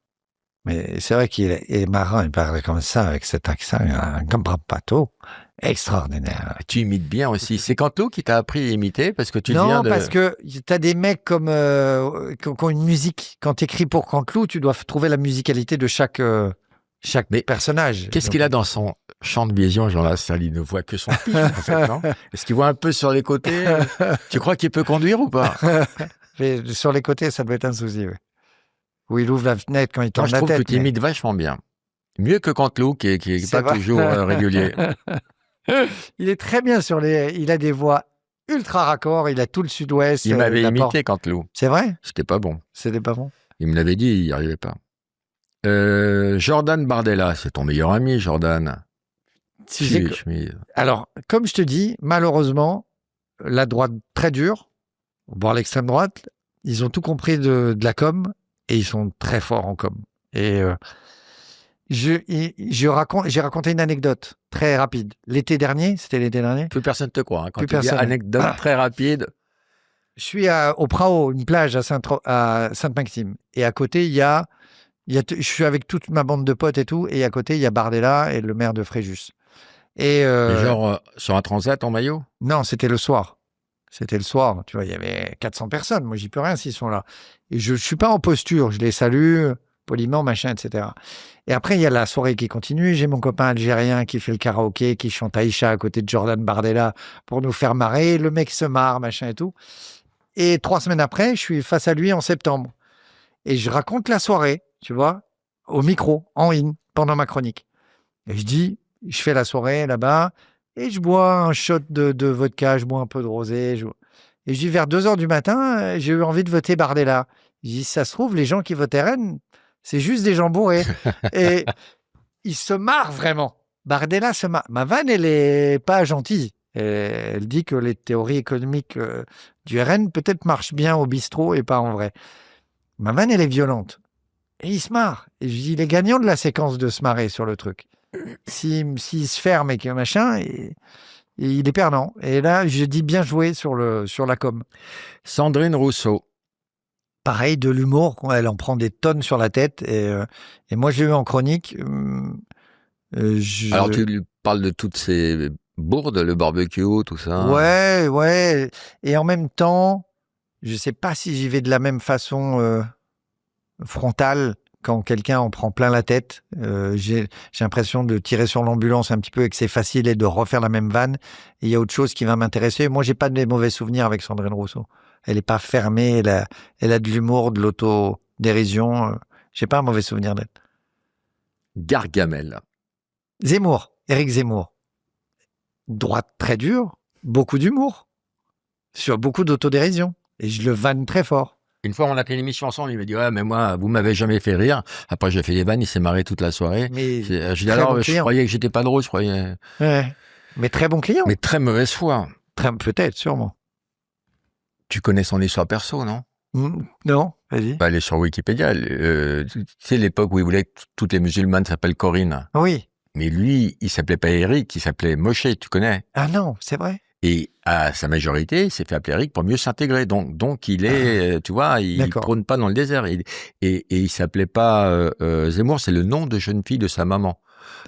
Mais c'est vrai qu'il est marrant, il parle comme ça, avec cet accent, comme un bateau. Extraordinaire. Tu imites bien aussi. C'est Canteloup qui t'a appris à imiter parce que tu Non, viens de... parce que t'as des mecs qui ont une musique. Quand t'écris pour Canteloup, tu dois trouver la musicalité de chaque Mais personnage. Qu'est-ce Donc, qu'il a dans son champ de vision, Jean Lassalle? Il ne voit que son pif, en fait, non? Est-ce qu'il voit un peu sur les côtés? Tu crois qu'il peut conduire ou pas? Mais sur les côtés, ça doit être un souci, oui. Où il ouvre la fenêtre quand il Moi, tourne je la trouve tête. que tu imites vachement bien. Mieux que Canteloup, qui est C'est pas vrai. toujours régulier. Il est très bien il a des voix ultra raccords, il a tout le sud-ouest. Il m'avait la porte. imité Canteloup. C'est vrai? C'était pas bon. C'était pas bon? Il me l'avait dit, il n'y arrivait pas. Jordan Bardella, c'est ton meilleur ami, Jordan. Si j'ai- Alors, comme je te dis, malheureusement, la droite très dure, voire l'extrême droite, ils ont tout compris de la com et ils sont très forts en com. Et j'ai raconté une anecdote très rapide. L'été dernier, c'était l'été dernier, Plus personne te croit. Hein. Quand Plus tu dis personne. anecdote très rapide, je suis au Prao, une plage à Sainte-Maxime. Et à côté, je suis avec toute ma bande de potes et tout. Et à côté, il y a Bardella et le maire de Fréjus. Et et genre sur un transat en maillot. non, c'était le soir. C'était le soir. Tu vois, il y avait 400 personnes. Moi, j'y peux rien s'ils sont là. Et je suis pas en posture. Je les salue poliment, machin, etc. Et après, il y a la soirée qui continue. J'ai mon copain algérien qui fait le karaoké, qui chante Aïcha à côté de Jordan Bardella pour nous faire marrer. Le mec se marre, machin et tout. Et 3 semaines après, je suis face à lui en septembre. Et je raconte la soirée, tu vois, au micro, en in, pendant ma chronique. Et je fais la soirée là-bas, et je bois un shot de vodka, je bois un peu de rosé. Et je dis, vers 2h du matin, j'ai eu envie de voter Bardella. Je dis, ça se trouve, les gens qui votent RN, c'est juste des gens bourrés. Et ils se marrent vraiment. Bardella se marre. Ma vanne, elle est pas gentille. Elle dit que les théories économiques du RN peut-être marchent bien au bistrot et pas en vrai. Ma vanne, elle est violente. Et il se marre. Et je dis, il est gagnant de la séquence de se marrer sur le truc. S'il se ferme et que machin, et il est perdant. Et là, je dis bien joué sur la com. Sandrine Rousseau. Pareil, de l'humour, elle en prend des tonnes sur la tête. Et moi, j'ai eu en chronique. Alors, tu lui parles de toutes ces bourdes, le barbecue, tout ça. Ouais. Et en même temps, je sais pas si j'y vais de la même façon frontale quand quelqu'un en prend plein la tête. J'ai l'impression de tirer sur l'ambulance un petit peu et que c'est facile et de refaire la même vanne. Et il y a autre chose qui va m'intéresser. Moi, j'ai pas de mauvais souvenirs avec Sandrine Rousseau. Elle est pas fermée, elle a de l'humour, de l'autodérision. J'ai pas un mauvais souvenir d'elle. Gargamel. Zemmour, Éric Zemmour. Droite très dure, beaucoup d'humour, sur beaucoup d'autodérision. Et je le vanne très fort. Une fois, on a fait une émission ensemble, il m'a dit « Ouais, mais moi, vous m'avez jamais fait rire. » Après, j'ai fait des vannes, il s'est marré toute la soirée. Mais J'ai dit « Alors, je croyais que j'étais pas drôle, je croyais... » Ouais. Mais très bon client. Mais très mauvaise foi. Peut-être, sûrement. Tu connais son histoire perso, non? Non, vas-y. Elle est sur Wikipédia. Tu sais, l'époque où il voulait que toutes les musulmanes s'appellent Corinne. Oui. Mais lui, il s'appelait pas Eric, il s'appelait Moshe, tu connais? Ah non, c'est vrai. Et à sa majorité, il s'est fait appeler Eric pour mieux s'intégrer. Donc il est, tu vois, il prône pas dans le désert. Et il s'appelait pas Zemmour, c'est le nom de jeune fille de sa maman.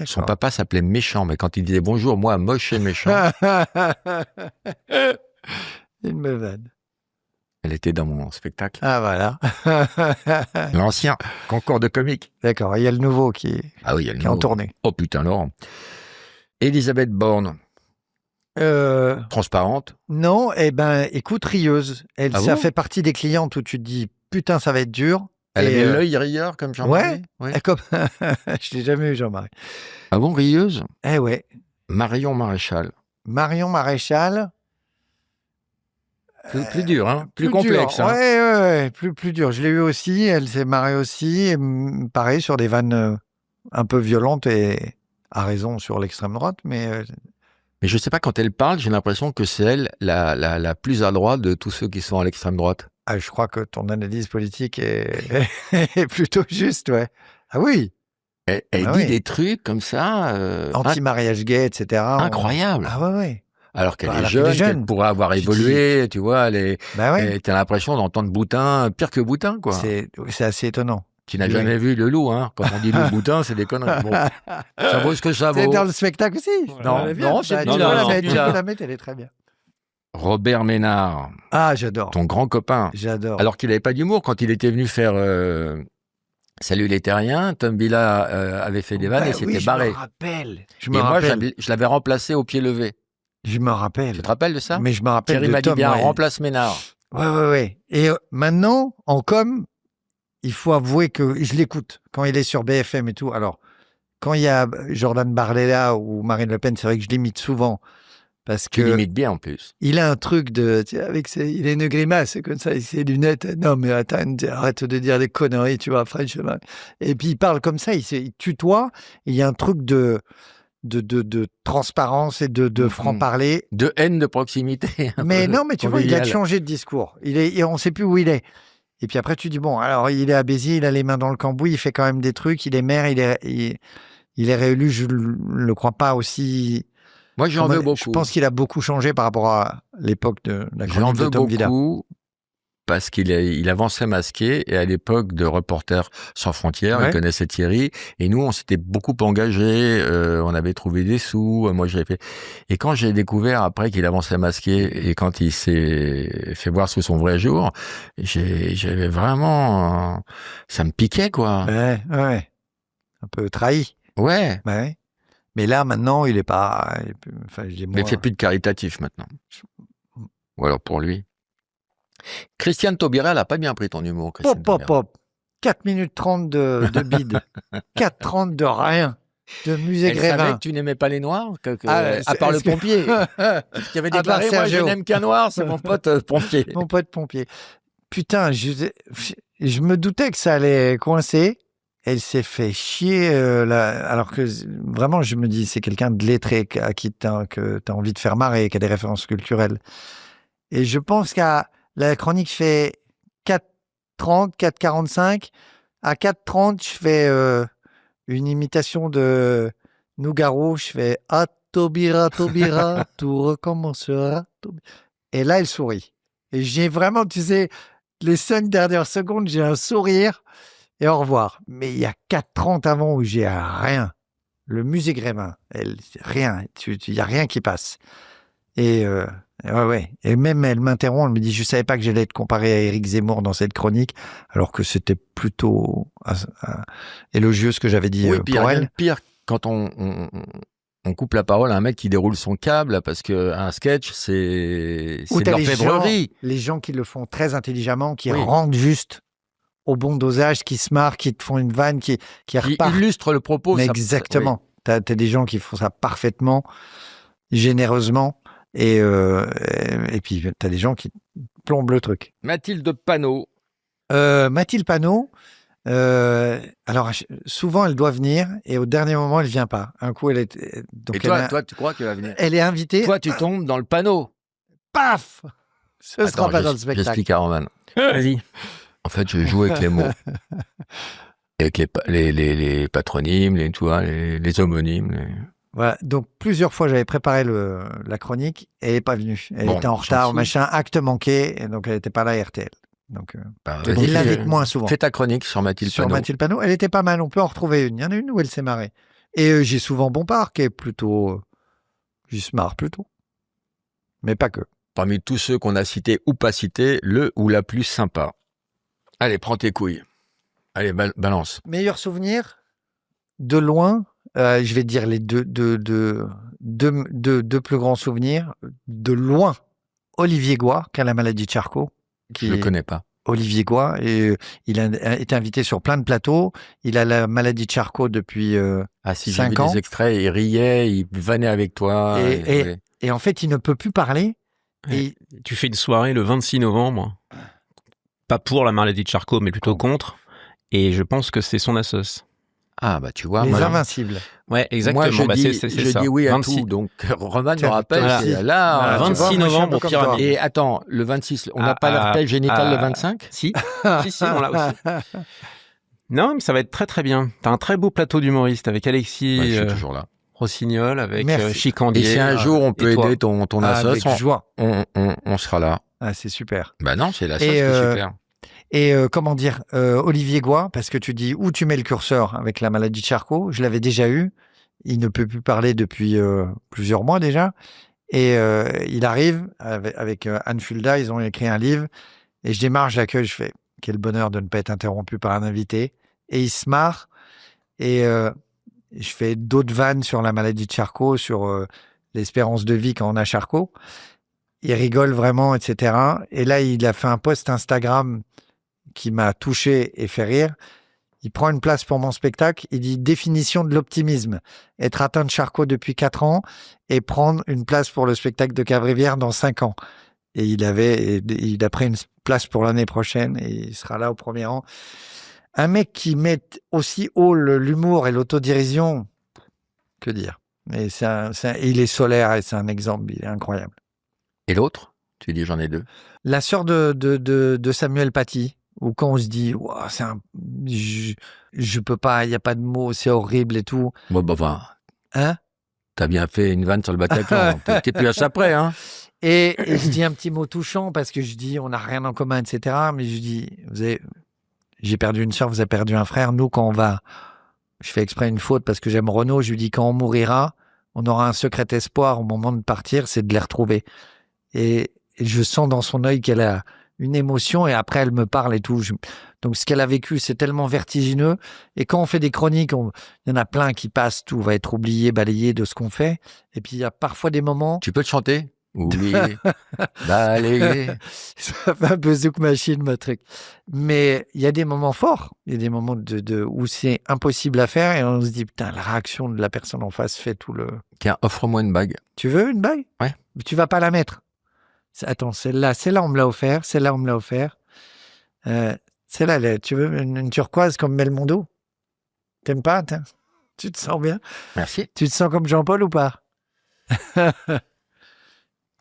Son papa s'appelait Méchant, mais quand il disait bonjour, moi, Moshe Méchant. Il me vanne. Elle était dans mon spectacle. Ah voilà. L'ancien concours de comique. D'accord, il y a le nouveau qui est en tournée. Oh putain, Laurent. Elisabeth Borne. Transparente. Non, écoute, rieuse. Ça fait partie des clientes où tu te dis, putain, ça va être dur. Elle avait l'œil rieur comme Jean-Marie. Ouais. Comme... Je l'ai jamais eu, Jean-Marie. Ah bon, rieuse? Eh ouais. Marion Maréchal. Marion Maréchal. Plus dur, hein, plus complexe. Dur. Hein. Ouais, plus dur. Je l'ai eu aussi, elle s'est marrée aussi, et pareil sur des vannes un peu violentes et à raison sur l'extrême droite, mais je sais pas, quand elle parle, j'ai l'impression que c'est elle la plus à droite de tous ceux qui sont à l'extrême droite. Ah, je crois que ton analyse politique est plutôt juste, ouais. Ah oui. Elle dit des trucs comme ça. Anti-mariage gay, etc. Incroyable. Ah ouais. Alors qu'elle est jeune, qu'elle pourrait avoir évolué, tu vois, t'as l'impression d'entendre Boutin, pire que Boutin, quoi. C'est assez étonnant. Tu n'as jamais vu le loup, hein. Quand on dit loup Boutin, c'est des conneries. Bon, ça vaut ce que ça vaut. C'est dans le spectacle aussi. Non, tu peux la mettre, elle est très bien. Robert Ménard. Ah, j'adore. Ton grand copain. J'adore. Alors qu'il n'avait pas d'humour quand il était venu faire Salut les Terriens, Tom Villa avait fait des vannes et s'était barré. Je me rappelle. Moi, je l'avais remplacé au pied levé. Je me rappelle. Tu te rappelles de ça? Mais je me rappelle Thierry de m'a dit Tom, bien, remplace Ménard. Ouais. Et maintenant, en com, il faut avouer que je l'écoute quand il est sur BFM et tout. Alors, quand il y a Jordan Bardella ou Marine Le Pen, c'est vrai que je l'imite souvent. Parce que tu l'imites bien en plus. Il a un truc il a une grimace comme ça, avec ses lunettes. Non mais attends, arrête de dire des conneries, tu vois, franchement. Et puis il parle comme ça, il tutoie. Il y a un truc de transparence et de franc-parler. De haine de proximité. Mais non, mais tu vois, il a changé de discours. On ne sait plus où il est. Et puis après, tu dis, bon, alors il est à Béziers, il a les mains dans le cambouis, il fait quand même des trucs, il est maire, il est réélu, je ne le crois pas aussi... Moi, j'en veux beaucoup. Je pense qu'il a beaucoup changé par rapport à l'époque de la chronique de Tom Villa. J'en veux beaucoup parce qu'il avançait masqué et à l'époque de Reporters sans frontières, il connaissait Thierry et nous, on s'était beaucoup engagés, on avait trouvé des sous, moi j'avais fait... Et quand j'ai découvert après qu'il avançait masqué et quand il s'est fait voir sous son vrai jour, j'avais vraiment... Ça me piquait, quoi. Ouais. Un peu trahi. Ouais. Mais là, maintenant, il est pas... Il fait plus de caritatif, maintenant. Ou alors pour lui. Christiane Taubira, elle a pas bien pris ton humour, Christiane Taubira. 4 minutes 30 de bide. 4:30 de rien. De musée Grévin. Elle savait que tu n'aimais pas les noirs, à part le pompier. Qui avait déclaré, moi, je n'aime qu'un noir, c'est mon pote pompier. Mon pote pompier. Putain, je me doutais que ça allait coincer. Elle s'est fait chier, alors que vraiment, je me dis, c'est quelqu'un de lettré à qui que tu as envie de faire marrer, qui a des références culturelles. Et je pense qu'à la chronique fait 4:30, 4:45. À 4h30, je fais une imitation de Nougaro. Je fais « Ah, Taubira, Taubira, tout recommencera. » Et là, elle sourit. Et j'ai vraiment, tu sais, les 5 dernières secondes, j'ai un sourire et au revoir. Mais il y a 4h30 avant où j'ai rien. Le musée Grévin, rien. Il n'y a rien qui passe. Et ouais. Et même elle m'interrompt, elle me dit, je savais pas que j'allais être comparé à Éric Zemmour dans cette chronique, alors que c'était plutôt élogieux ce que j'avais dit Oui, puis pour rien de elle. pire quand on coupe la parole à un mec qui déroule son câble, parce que un sketch, c'est Ou de t'as l'orfèvrerie. les gens qui le font très intelligemment, qui Oui. rendent juste au bon dosage, qui se marrent, qui te font une vanne, qui Qui repartent. illustre le propos. Mais ça- exactement. T'as des gens qui font ça parfaitement, généreusement, et puis t'as des gens qui plombent le truc. oui. Mathilde Panot. Mathilde Panot, alors souvent elle doit venir et au dernier moment elle vient pas. Un coup elle est donc Et toi, tu crois qu'elle va venir? elle est invitée. Toi, tu tombes dans le panneau. Paf, ce sera Attends, pas dans le spectacle. J'explique à Roman. Vas-y. En fait, je joue avec les mots. Avec les patronymes, tu vois, les homonymes. Voilà, donc plusieurs fois j'avais préparé la chronique et elle est pas venue. Elle Bon, était en j'en retard, fous. machin, acte manqué, et donc elle était pas là à RTL. Donc Bah, il vas-y, l'invite moins souvent. Fais ta chronique sur Mathilde Sur Panot. Mathilde Panot, elle était pas mal. On peut en retrouver une. Il y en a une où elle s'est marrée. Et j'ai souvent Bompard qui est plutôt, qui se marre plutôt, mais pas que. Parmi tous ceux qu'on a cités ou pas cités, le ou la plus sympa. Allez, prends tes couilles. Allez, balance. Meilleur souvenir de loin, je vais te dire les deux plus grands souvenirs. De loin, Olivier Goy, qui a la maladie de Charcot. Je le connais pas. Olivier Goy, et il a été invité sur plein de plateaux. Il a la maladie de Charcot depuis Ah si, j'ai 5 vu ans. des extraits, il riait, il vannait avec toi. Et en fait, il ne peut plus parler. Et Tu fais une soirée le 26 novembre, pas pour la maladie de Charcot, mais plutôt contre. Et je pense que c'est son assos. Ah bah tu vois, les moi, Invincibles. Ouais, exactement. moi je, Bah, dis, c'est je ça. dis oui à 26. tout. Donc Roman me Tiens, rappelle, toi c'est aussi. là. Ah, tu 26 vois, moi, je suis un novembre peu au comme Pyramide. toi. Et attends, le 26, on n'a pas Ah, l'arpège génital le ah, 25 Si, si, on l'a aussi. Non, mais ça va être très très bien. T'as un très beau plateau d'humoristes avec Alexis Ouais, je suis toujours là. Rossignol, avec Merci. Chicandier. Et si un jour on peut et toi. aider ton Ah, assos, avec joie. on sera là. Ah, c'est super. Bah non, c'est la Et, sauce qui est super. Et comment dire, Olivier Goy, parce que tu dis où tu mets le curseur avec la maladie de Charcot, je l'avais déjà eu. Il ne peut plus parler depuis plusieurs mois déjà. Et il arrive avec Anne Fulda, ils ont écrit un livre. Et je démarre, j'accueille, je fais quel bonheur de ne pas être interrompu par un invité. Et il se marre. Et je fais d'autres vannes sur la maladie de Charcot, sur l'espérance de vie quand on a Charcot. Il rigole vraiment, etc. Et là, il a fait un post Instagram qui m'a touché et fait rire. Il prend une place pour mon spectacle. Il dit définition de l'optimisme. Être atteint de Charcot depuis 4 ans et prendre une place pour le spectacle de Cavrivière dans 5 ans. Et il a pris une place pour l'année prochaine et il sera là au premier rang. Un mec qui met aussi haut l'humour et l'autodérision, que dire. Mais il est solaire et c'est un exemple, il est incroyable. Et l'autre? Tu dis j'en ai deux. La sœur de Samuel Paty, où quand on se dit, wow, je peux pas, il n'y a pas de mots, c'est horrible et tout. Bon, bah, enfin, Hein? t'as bien fait une vanne sur le Bataclan. T'es plus à ça près, hein? Et je dis un petit mot touchant parce que je dis, on n'a rien en commun, etc. Mais je dis, j'ai perdu une sœur, vous avez perdu un frère. Nous, quand je fais exprès une faute parce que j'aime Renaud, je lui dis, quand on mourira, on aura un secret espoir au moment de partir, c'est de les retrouver. Et je sens dans son œil qu'elle a une émotion et après elle me parle et tout. Donc ce qu'elle a vécu, c'est tellement vertigineux. Et quand on fait des chroniques, il y en a plein qui passent, tout va être oublié, balayé de ce qu'on fait. Et puis il y a parfois des moments... Tu peux te chanter? Oublier, balayer. Ça fait un peu zouk machine, ma truc. Mais il y a des moments forts. Il y a des moments où c'est impossible à faire et on se dit, putain, la réaction de la personne en face fait tout le... Tiens, offre-moi une bague. Tu veux une bague? Ouais. Mais tu vas pas la mettre. Attends, celle-là, on me l'a offert. Celle-là, on me l'a offert. Celle-là, tu veux une turquoise comme Belmondo? T'aimes pas? Tu te sens bien? Merci. Tu te sens comme Jean-Paul ou pas?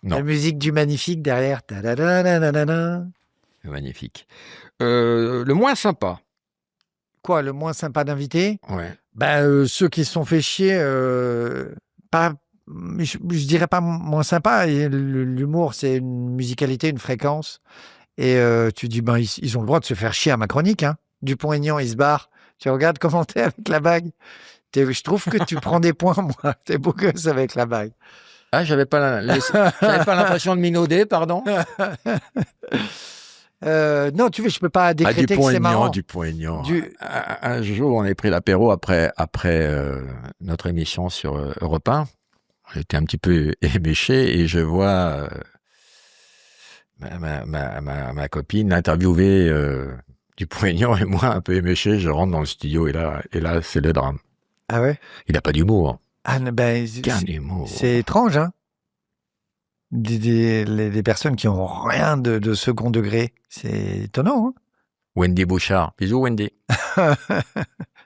Non. La musique du magnifique derrière. Ta-da-da-da-da-da. Magnifique. Le moins sympa. quoi, le moins sympa d'invité? Ouais. Ceux qui se sont fait chier, pas, je dirais pas moins sympa. Et l'humour, c'est une musicalité, une fréquence. Et tu dis, ils ont le droit de se faire chier à ma chronique. Hein. Dupont-Aignan, il se barre. Tu regardes comment t'es avec la bague. Je trouve que tu prends des points, moi. T'es beau gosse avec la bague. Ah, j'avais pas l'impression de minauder, pardon. Non, tu veux, je peux pas décréter que c'est marrant. Dupont-Aignan. Un jour, on avait pris l'apéro après notre émission sur Europe 1. J'étais un petit peu éméché et je vois ma copine interviewer Dupont-Aignan et moi un peu éméché. Je rentre dans le studio et là, c'est le drame. Ah ouais? Il n'a pas d'humour. Ah, Aucun humour. C'est étrange, hein? Des personnes qui ont rien de second degré. C'est étonnant, hein? Wendy Bouchard. Bisous, Wendy.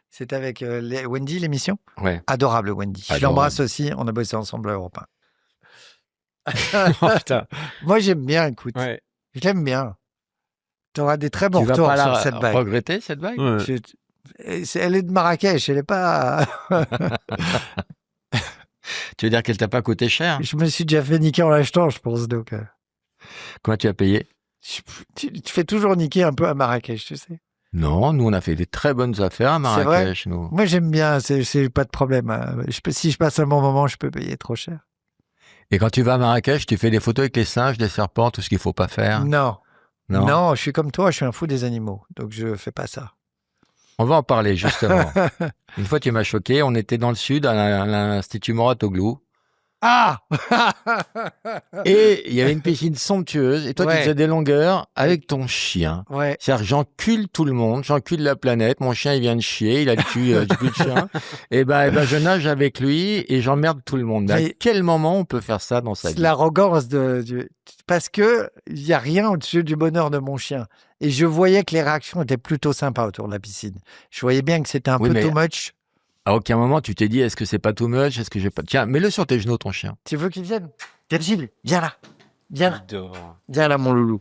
C'est avec Wendy, l'émission? Ouais. Adorable, Wendy. Je Adorable. l'embrasse aussi. On a bossé ensemble à Europe 1. Oh, putain. Moi, j'aime bien, écoute. Ouais. Je l'aime bien. Tu auras des très bons Tu vas retours pas sur la cette bague. regretter, cette bague? Ouais. Elle est de Marrakech, elle est pas... Tu veux dire qu'elle t'a pas coûté cher? Je me suis déjà fait niquer en l'achetant, je pense. Donc, Combien tu as payé? tu fais toujours niquer un peu à Marrakech, tu sais. Non, nous, on a fait des très bonnes affaires à C'est vrai? Marrakech, nous. Moi, j'aime bien, c'est pas de problème. Hein. Si je passe un bon moment, je peux payer trop cher. Et quand tu vas à Marrakech, tu fais des photos avec les singes, les serpents, tout ce qu'il faut pas faire? Non. Non. Non, je suis comme toi, je suis un fou des animaux. Donc, je fais pas ça. On va en parler, justement. Une fois, tu m'as choqué. On était dans le sud, à l'Institut Mouratoglou. Ah! Et il y avait une piscine somptueuse. Et toi, Ouais. tu faisais des longueurs avec ton chien. Ouais. C'est-à-dire, j'encule tout le monde, j'encule la planète. Mon chien, il vient de chier, il a le cul de chien. Et je nage avec lui et j'emmerde tout le monde. Mais à Mais- quel moment on peut faire ça dans sa C'est vie? l'arrogance parce que il y a rien au-dessus du bonheur de mon chien. Et je voyais que les réactions étaient plutôt sympas autour de la piscine. Je voyais bien que c'était un Oui, peu mais- too much. À aucun moment, tu t'es dit, est-ce que c'est pas too much? Est-ce que j'ai pas... Tiens, mets-le sur tes genoux, ton chien. Tu veux qu'il vienne? Virgile, viens là. Viens là. J'adore. Viens là, mon loulou.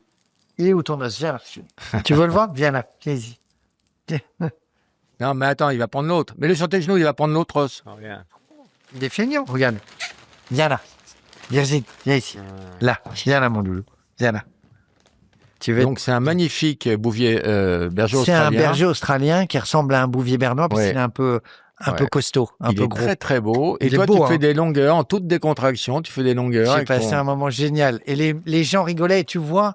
Il est où ton os? Viens là. Tu veux le voir? Viens là. Viens-y. Non, mais attends, il va prendre l'autre. Mets-le sur tes genoux, il va prendre l'autre os. Oh, regarde. Il est feignant. Regarde. Viens là. Virgile, viens ici. Là. Viens là, mon loulou. Viens là. Tu veux... Donc, c'est un magnifique berger C'est un australien. berger australien qui ressemble à un bouvier bernois parce Ouais. qu'il est un peu costaud, un Il peu est gros. très, très beau. Et Il est toi, beau, tu hein. fais des longueurs en toute décontraction. Tu fais des longueurs. J'ai avec passé ton- un moment génial. Et les gens rigolaient. Tu vois,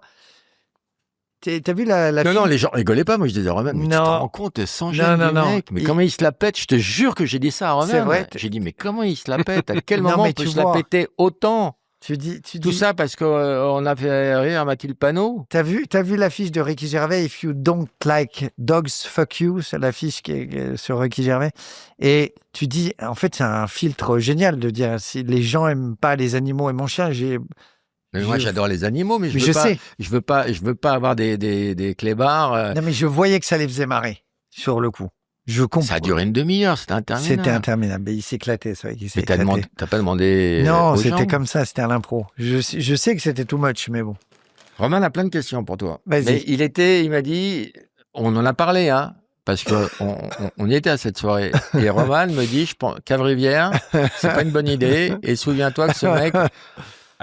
t'as vu la Non, fille non, les gens rigolaient pas. Moi, je disais à Romain, mais tu te Non. rends compte, sans Non, gêne non, du non. mec. Mais Il- comment il se la pète? Je te jure que j'ai dit ça à Romain. C'est vrai. J'ai dit, mais comment il se la pète? À quel Non, moment mais on peut tu se la vois. péter autant? Tu Tout dis, ça parce qu'on a fait rire Mathilde Panot? T'as vu l'affiche de Ricky Gervais, If you don't like dogs, fuck you, c'est l'affiche qui est sur Ricky Gervais. Et tu dis, en fait, c'est un filtre génial de dire, si les gens aiment pas les animaux et mon chien, Mais moi, Je- j'adore les animaux, mais Mais je sais. je veux pas avoir des clébards. Non, mais je voyais que ça les faisait marrer, sur le coup. Je comprends. Ça a duré une demi-heure, c'était interminable. C'était interminable. Mais il s'éclatait, ça. Il Mais s'éclatait. t'as pas demandé. Non, aux c'était gens comme ça, c'était à l'impro. Je sais que c'était too much, mais bon. Romain a plein de questions pour toi. Vas-y. Mais il m'a dit, on en a parlé, hein, parce que on y était à cette soirée. Et Romain me dit, je pense, Cave-Rivière, c'est pas une bonne idée. Et souviens-toi que ce mec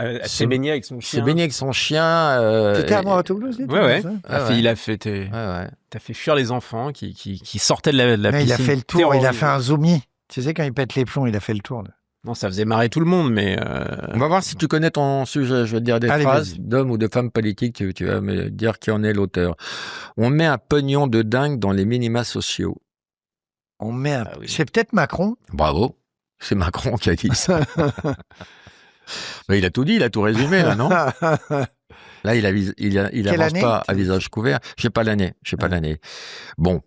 Elle s'est baignée avec son s'est chien. baigné avec son chien. T'étais à et- Mouratoglou aussi? Ouais, ouais. Ah ouais. Il a fait, Ouais, ouais. t'as fait fuir les enfants qui sortaient de la Ouais, piscine. il a fait le tour, il a terrorisés. fait un zoomy. Tu sais, quand il pète les plombs, il a fait le tour. Non, ça faisait marrer tout le monde, mais On va voir si tu connais ton sujet. Je vais te dire des Allez, phrases vas-y. d'hommes ou de femmes politiques. Tu vas me dire qui en est l'auteur. On met un pognon de dingue dans les minima sociaux. On met un... Ah oui. C'est peut-être Macron. Bravo. C'est Macron qui a dit ça. Mais il a tout dit, il a tout résumé, là, non? Là, il Quelle avance année pas à visage couvert. Je sais pas l'année. Bon,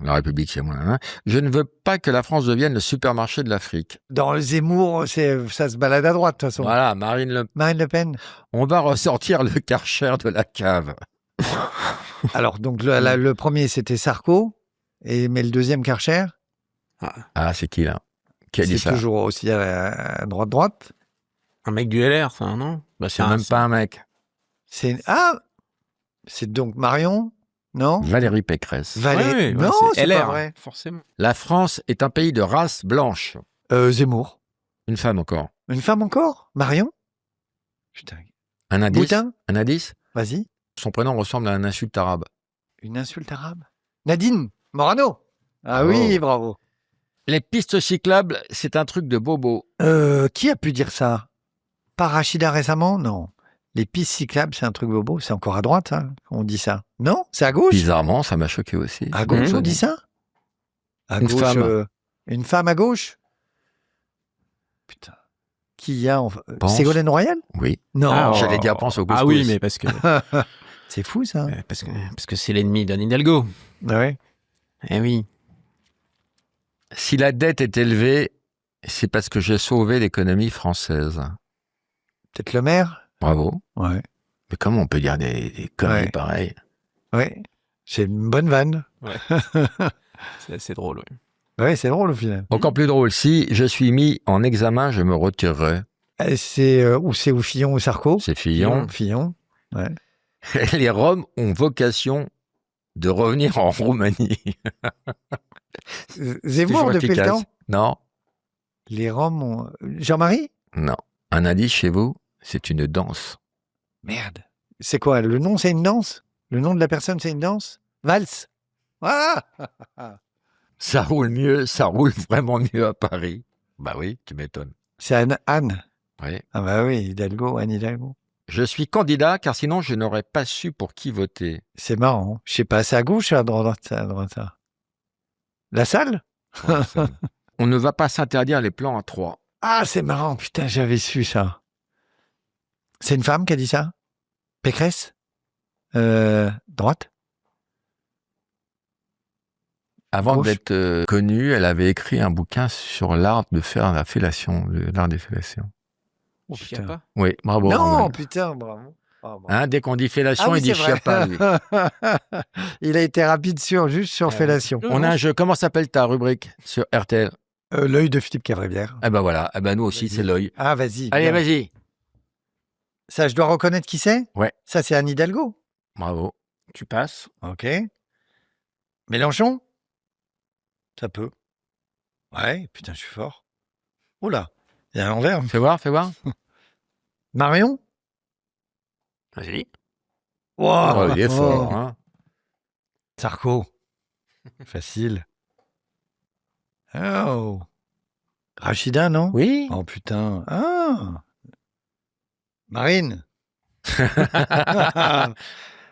la République, c'est moi. Hein. Je ne veux pas que la France devienne le supermarché de l'Afrique. Dans le Zemmour, ça se balade à droite, de toute façon. Voilà, Marine Le Pen. on va ressortir le Karcher de la cave. Alors, donc, le premier, c'était Sarko. Mais le deuxième, Karcher. Ah, c'est qui, là? Qui a dit C'est ça? toujours aussi à droite. un mec du LR, ça, non? Bah, C'est même pas un mec. C'est donc Marion. Non. Valérie Pécresse. Ouais, Non, c'est LR, pas vrai. forcément. La France est un pays de race blanche. Zemmour. Une femme encore. Une femme encore? Marion? Putain. Un indice. Boutin? Un indice. Vas-y. Son prénom ressemble à un insulte arabe. Une insulte arabe? Nadine Morano. Ah Bravo. oui, bravo. Les pistes cyclables, c'est un truc de bobo. Qui a pu dire ça? Pas Rachida récemment? Non. Les pistes cyclables, c'est un truc bobo. C'est encore à droite, hein, qu'on dit ça. Non? C'est à gauche? Bizarrement, ça m'a choqué aussi. À gauche, Mmh. on dit ça? À Une gauche, femme. Une femme à gauche? Putain. Qui y a Pense. Ségolène Royal? Oui. Non. Ah, J'allais dire pense au couscous. Ah oui, mais parce que C'est fou, ça. parce que c'est l'ennemi d'Anne Hidalgo. Ouais. Eh oui. Si la dette est élevée, c'est parce que j'ai sauvé l'économie française. Peut-être le maire? Bravo. Ouais. Mais comment on peut dire des conneries Ouais. pareilles? Ouais. C'est une bonne vanne. C'est assez drôle. Oui. Ouais, c'est drôle au final. Encore plus drôle, si je suis mis en examen, je me retirerai. C'est ou Fillon ou Sarko? C'est Fillon. Fillon. Ouais. Les Roms ont vocation de revenir en Roumanie. Zemmour Toujours depuis le efficace. temps? Non, Les Roms ont... Jean-Marie? non. Un indice chez vous, c'est une danse. Merde. C'est quoi? Le nom, c'est une danse? Le nom de la personne, c'est une danse? Valse? Ah! Ça roule mieux, ça roule vraiment mieux à Paris. Bah oui, tu m'étonnes. C'est Anne. Oui. Ah bah oui, Hidalgo, Anne Hidalgo. Je suis candidat car sinon je n'aurais pas su pour qui voter. C'est marrant. Je sais pas, c'est à gauche ou à droite, ça? La salle? On ne va pas s'interdire les plans à 3. Ah, c'est marrant. Putain, j'avais su ça. C'est une femme qui a dit ça? Pécresse? Droite? Avant Gauche. d'être connue, elle avait écrit un bouquin sur l'art de faire la fellation, l'art des fellations. Oh, putain. Oui, bravo. Non, Romain. putain, bravo. Ah, bravo. Hein, dès qu'on dit fellation, Ah oui, il dit c'est vrai. chiapa, lui. Il a été rapide juste sur fellation. On a un jeu. Comment s'appelle ta rubrique sur RTL? L'œil de Philippe Cavrivière. Eh ben voilà. Eh ben nous aussi, Vas-y. c'est l'œil. Ah, vas-y. Allez, viens. vas-y. Ça, je dois reconnaître qui c'est? Ouais. Ça, c'est Anne Hidalgo. Bravo. Tu passes. Ok. Mélenchon? Ça peut. Ouais, putain, je suis fort. Oula, il y a un envers. Fais voir, fais voir. Marion? Vas-y. Wow. Oh, il est fort. Hein. Sarko. Facile. Oh. Rachida, non? Oui. Oh putain. Ah. Marine.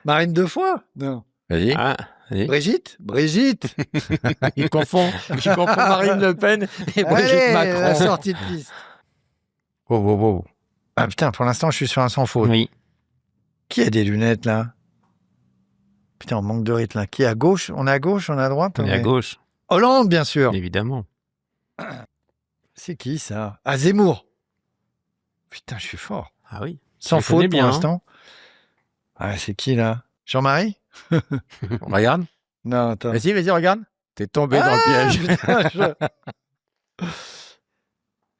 Marine deux fois? Non. Vas-y. Ah, vas-y. Brigitte? Brigitte. Il confond Marine Le Pen et Brigitte Allez, la Macron. sortie de piste. Oh, oh, oh. Ah putain, pour l'instant, je suis sur un sans faute. Oui. Qui a des lunettes, là? Putain, on manque de rythme, là. Qui est à gauche? On est à gauche, on est à droite? On est à gauche, Hollande, bien sûr. évidemment. C'est qui, ça? Ah, Zemmour. Putain, je suis fort. Ah oui. Sans les connais faute, bien, pour hein. l'instant. Ah, c'est qui, là? Jean-Marie? Regarde. Non, attends. Vas-y, vas-y, regarde. T'es tombé dans le piège. Putain,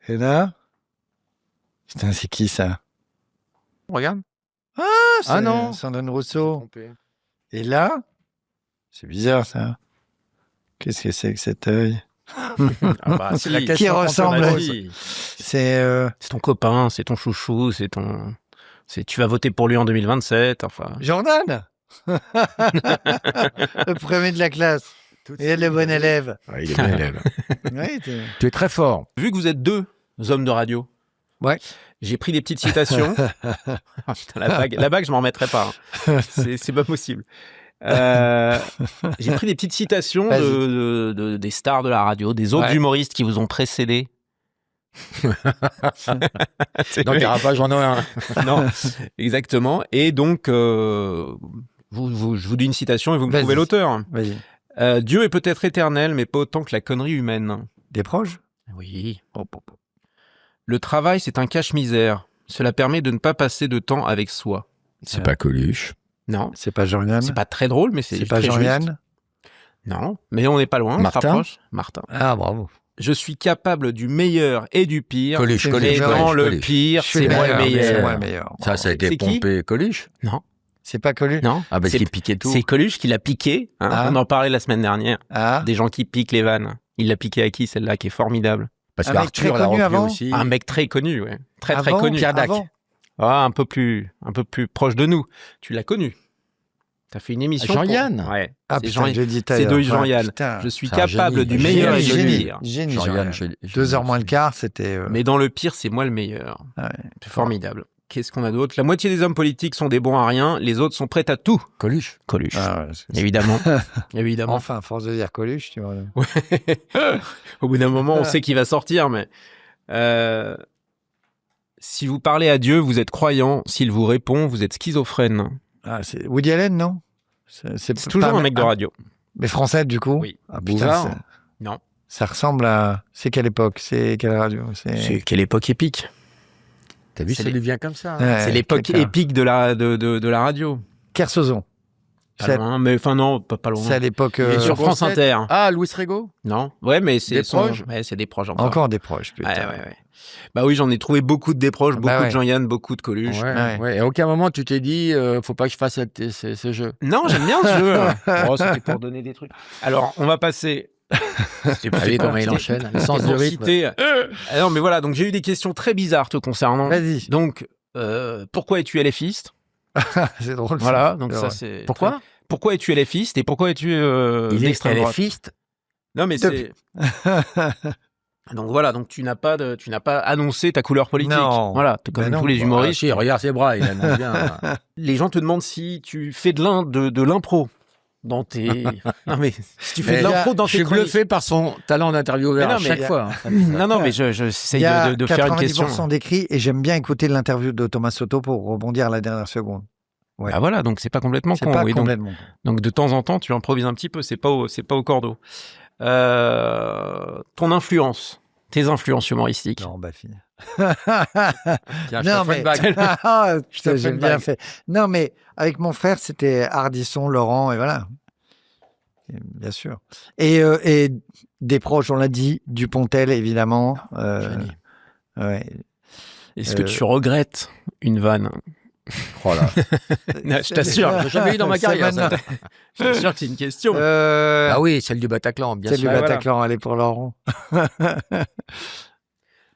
Et là? Putain, c'est qui, ça? Regarde. C'est non. Sandrine Rousseau. Et là? C'est bizarre, ça. Qu'est-ce que c'est que cet œil? Ah bah, C'est la si. question Qui ressemble Bah, à- si. C'est C'est ton copain, c'est ton chouchou, tu vas voter pour lui en 2027, enfin. Jordan. Le premier de la classe. Et le bon élève. Ouais, il est bien élève. Oui, Tu es très fort. Vu que vous êtes deux hommes de radio. Ouais. J'ai pris des petites citations. Ah, putain, la bague, je m'en remettrai pas. Hein. C'est pas possible. J'ai pris des petites citations Vas-y. des stars de la radio, des autres Ouais. humoristes qui vous ont précédé. Dans le dérapage, j'en ai un. Non, exactement. Et donc, je vous dis une citation et vous me Vas-y. trouvez l'auteur. Vas-y. Dieu est peut-être éternel, mais pas autant que la connerie humaine. Des proches? Oui. Le travail, c'est un cache-misère. Cela permet de ne pas passer de temps avec soi. C'est pas Coluche. Non, C'est pas Jean-Yann? c'est pas très drôle, mais C'est c'est pas très Jean-Yann? juste. Non, mais on n'est pas loin. On se Martin rapproche. Martin. Ah, bravo. Je suis capable du meilleur et du pire. Coluche, c'est Coluche, Et vrai. dans Coluche, le Coluche. pire, Je suis c'est moi le C'est meilleur. moi le meilleur. Ça a été C'est qui pompé. Coluche. Non, C'est pas Coluche. Non. Ah, parce C'est- qu'il piquait tout. C'est Coluche qui l'a piqué. Hein. Ah. On en parlait la semaine dernière. Ah, Des gens qui piquent les vannes. Il l'a piqué à qui, celle-là, qui est formidable? Parce un mec qu'Arthur très l'a connu repris avant. aussi. Un mec très connu, ouais. Très avant, connu. Pierre Dac. avant. Ah, un peu plus proche de nous. Tu l'as connu. T'as fait une émission. Jean-Yann. Ouais. Ah, C'est putain, Jean- j'ai dit c'est de Jean-Yann. Putain. Je suis C'est un capable génie. du meilleur et du Génie. pire. Génie, Jean-Yann, Jean-Yann. je- 2h moins le quart, c'était... Mais dans le pire, c'est moi le meilleur. Ouais. C'est formidable. Qu'est-ce qu'on a d'autre? La moitié des hommes politiques sont des bons à rien. Les autres sont prêts à tout. Coluche. Coluche. Ah, ouais, c'est- Évidemment. Évidemment. Enfin, à force de dire Coluche, tu vois. Au bout d'un moment, on sait qu'il va sortir, mais si vous parlez à Dieu, vous êtes croyant. S'il vous répond, vous êtes schizophrène. Ah, c'est Woody Allen, non? C'est toujours pas- un mec de ah, radio. Mais français, du coup? Oui. Ah, putain, Bouvard. Non. ça ressemble à... C'est quelle époque? C'est quelle radio? C'est quelle époque épique. T'as vu, C'est ça les- lui vient comme ça. hein. Ouais, C'est l'époque quelqu'un. épique de la radio. Kersozon. Pas C'est loin, mais enfin non, pas loin. c'est à l'époque... Il est sur France Grosset. Inter. Ah, Louis Rego. Non. Ouais, mais c'est Des son- proches Ouais, c'est des proches encore. Encore des proches, putain. Ouais. Bah oui, j'en ai trouvé beaucoup de déproches, Bah beaucoup ouais. de Jean-Yann, beaucoup de Coluche. Ouais, Ouais. ouais. Et à aucun moment, tu t'es dit, faut pas que je fasse ce jeu. Non, j'aime bien ce jeu. Oh, c'était pour donner des trucs. Alors, on va passer. C'était Allez, pour- comment il c'était- enchaîne. Le c'était sens du pour rythme. citer- Ah non, mais voilà, donc j'ai eu des questions très bizarres te concernant. Vas-y. Donc, pourquoi es-tu LFiste? C'est drôle. Voilà, ça. donc Ouais. ça c'est. Pourquoi Pourquoi es-tu LFiste et pourquoi es-tu Il est d'extrême droite? LFiste. Non, mais c'est. Donc voilà, donc tu n'as pas annoncé ta couleur politique. Non. Voilà, t'es comme Ben non. tous les Ah, humoristes. si, regarde ses bras, il annonce bien. Les gens te demandent si tu fais de l'impro dans tes. Non mais si tu fais de l'impro dans Je tes suis chroniques. bluffé par son talent d'intervieweur Mais non, à mais chaque il y a- fois. hein. Non, mais Il j'essaye y a de faire une question. 90% d'écrits et j'aime bien écouter l'interview de Thomas Soto pour rebondir à la dernière seconde. Ouais. Ah voilà, donc c'est pas complètement C'est con. pas oui, donc, complètement. donc de temps en temps, tu improvises un petit peu. C'est pas au cordeau. Ton influence, tes influences humoristiques. Non, bah fini. Tiens, je Non, te fais mais une bague. Ah, te putain, fais j'ai une bien bague. fait. Non, mais avec mon frère, c'était Ardisson, Laurent, et voilà. Et bien sûr. Et des proches, on l'a dit, Dupontel, évidemment. Génie. Ouais. Est-ce que tu regrettes une vanne? Oh là. Non, je t'assure. J'ai jamais eu dans ma C'est carrière. ça. maintenant. Je t'assure que c'est une question. Ah oui, celle du Bataclan, bien Celle du sûr. voilà. Bataclan, elle est pour Laurent.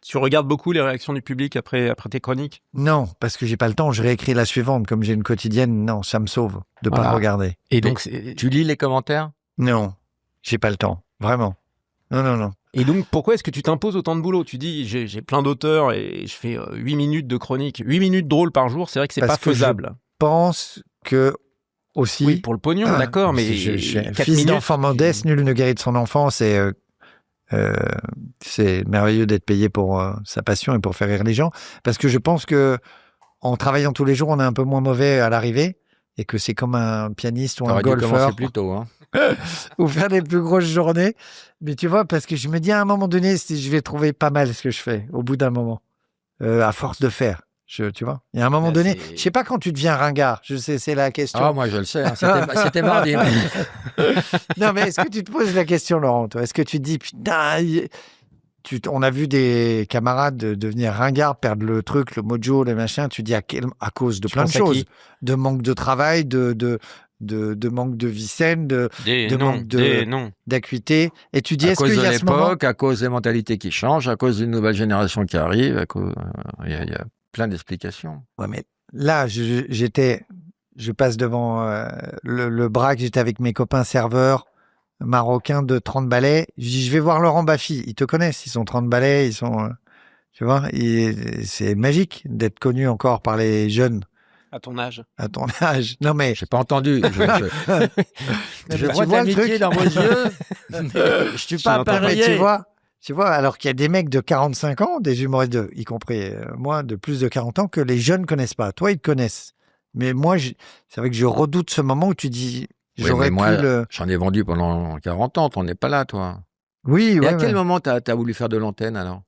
Tu regardes beaucoup les réactions du public après tes chroniques? Non, parce que j'ai pas le temps. Je réécris la suivante. Comme j'ai une quotidienne, non, ça me sauve de pas Voilà. regarder. Et donc, Tu lis les commentaires? Non, j'ai pas le temps. Vraiment. Non. pourquoi est-ce que tu t'imposes autant de boulot? Tu dis, j'ai plein d'auteurs et je fais 8 minutes de chronique. 8 minutes drôles par jour, c'est vrai que c'est Parce pas que faisable. Pense que aussi. Oui, pour le pognon, Ah, d'accord, mais je suis un 4 fils minutes, d'enfant modeste, nul ne guérit de son enfance et c'est merveilleux d'être payé pour sa passion et pour faire rire les gens. Parce que je pense que en travaillant tous les jours, on est un peu moins mauvais à l'arrivée et que c'est comme un pianiste ou un T'aurais dû golfeur commencer plus tôt. Hein. ou faire les plus grosses journées. Mais tu vois, parce que je me dis à un moment donné, si je vais trouver pas mal ce que je fais au bout d'un moment, à force de faire. Tu vois, il y a un moment Là, donné, c'est- je sais pas quand tu deviens ringard. Je sais, c'est la question. Ah, moi, je le sais. hein. C'était mardi. Non, mais est-ce que tu te poses la question, Laurent, toi? Est-ce que tu te dis, putain, on a vu des camarades devenir ringards, perdre le truc, le mojo, le machin. Tu dis à cause de Tu plein de penses à choses. qui? De manque de travail, de manque de vie saine, de manque d'acuité. Et tu dis, À est-ce cause qu'il de y a ce moment? l'époque, à cause des mentalités qui changent, à cause d'une nouvelle génération qui arrive, il y a plein d'explications. Ouais, mais là, je passe devant le braque, j'étais avec mes copains serveurs marocains de 30 balais. Je dis, je vais voir Laurent Baffy. Ils te connaissent, ils sont 30 balais, ils sont, tu vois, c'est magique d'être connu encore par les jeunes À ton âge. à ton âge. Non, mais J'ai pas entendu. Je tu vois de vois le l'amitié truc dans vos yeux. Je suis pas J'entends. mais appareillé. tu vois, alors qu'il y a des mecs de 45 ans, des humoristes, y compris moi, de plus de 40 ans, que les jeunes connaissent pas. Toi, ils te connaissent. Mais moi, c'est vrai que je redoute ce moment où tu dis, Oui, j'aurais mais moi, pu le... j'en ai vendu pendant 40 ans. T'en es pas là, toi. Oui, Et ouais, à quel ouais. moment t'as voulu faire de l'antenne, alors?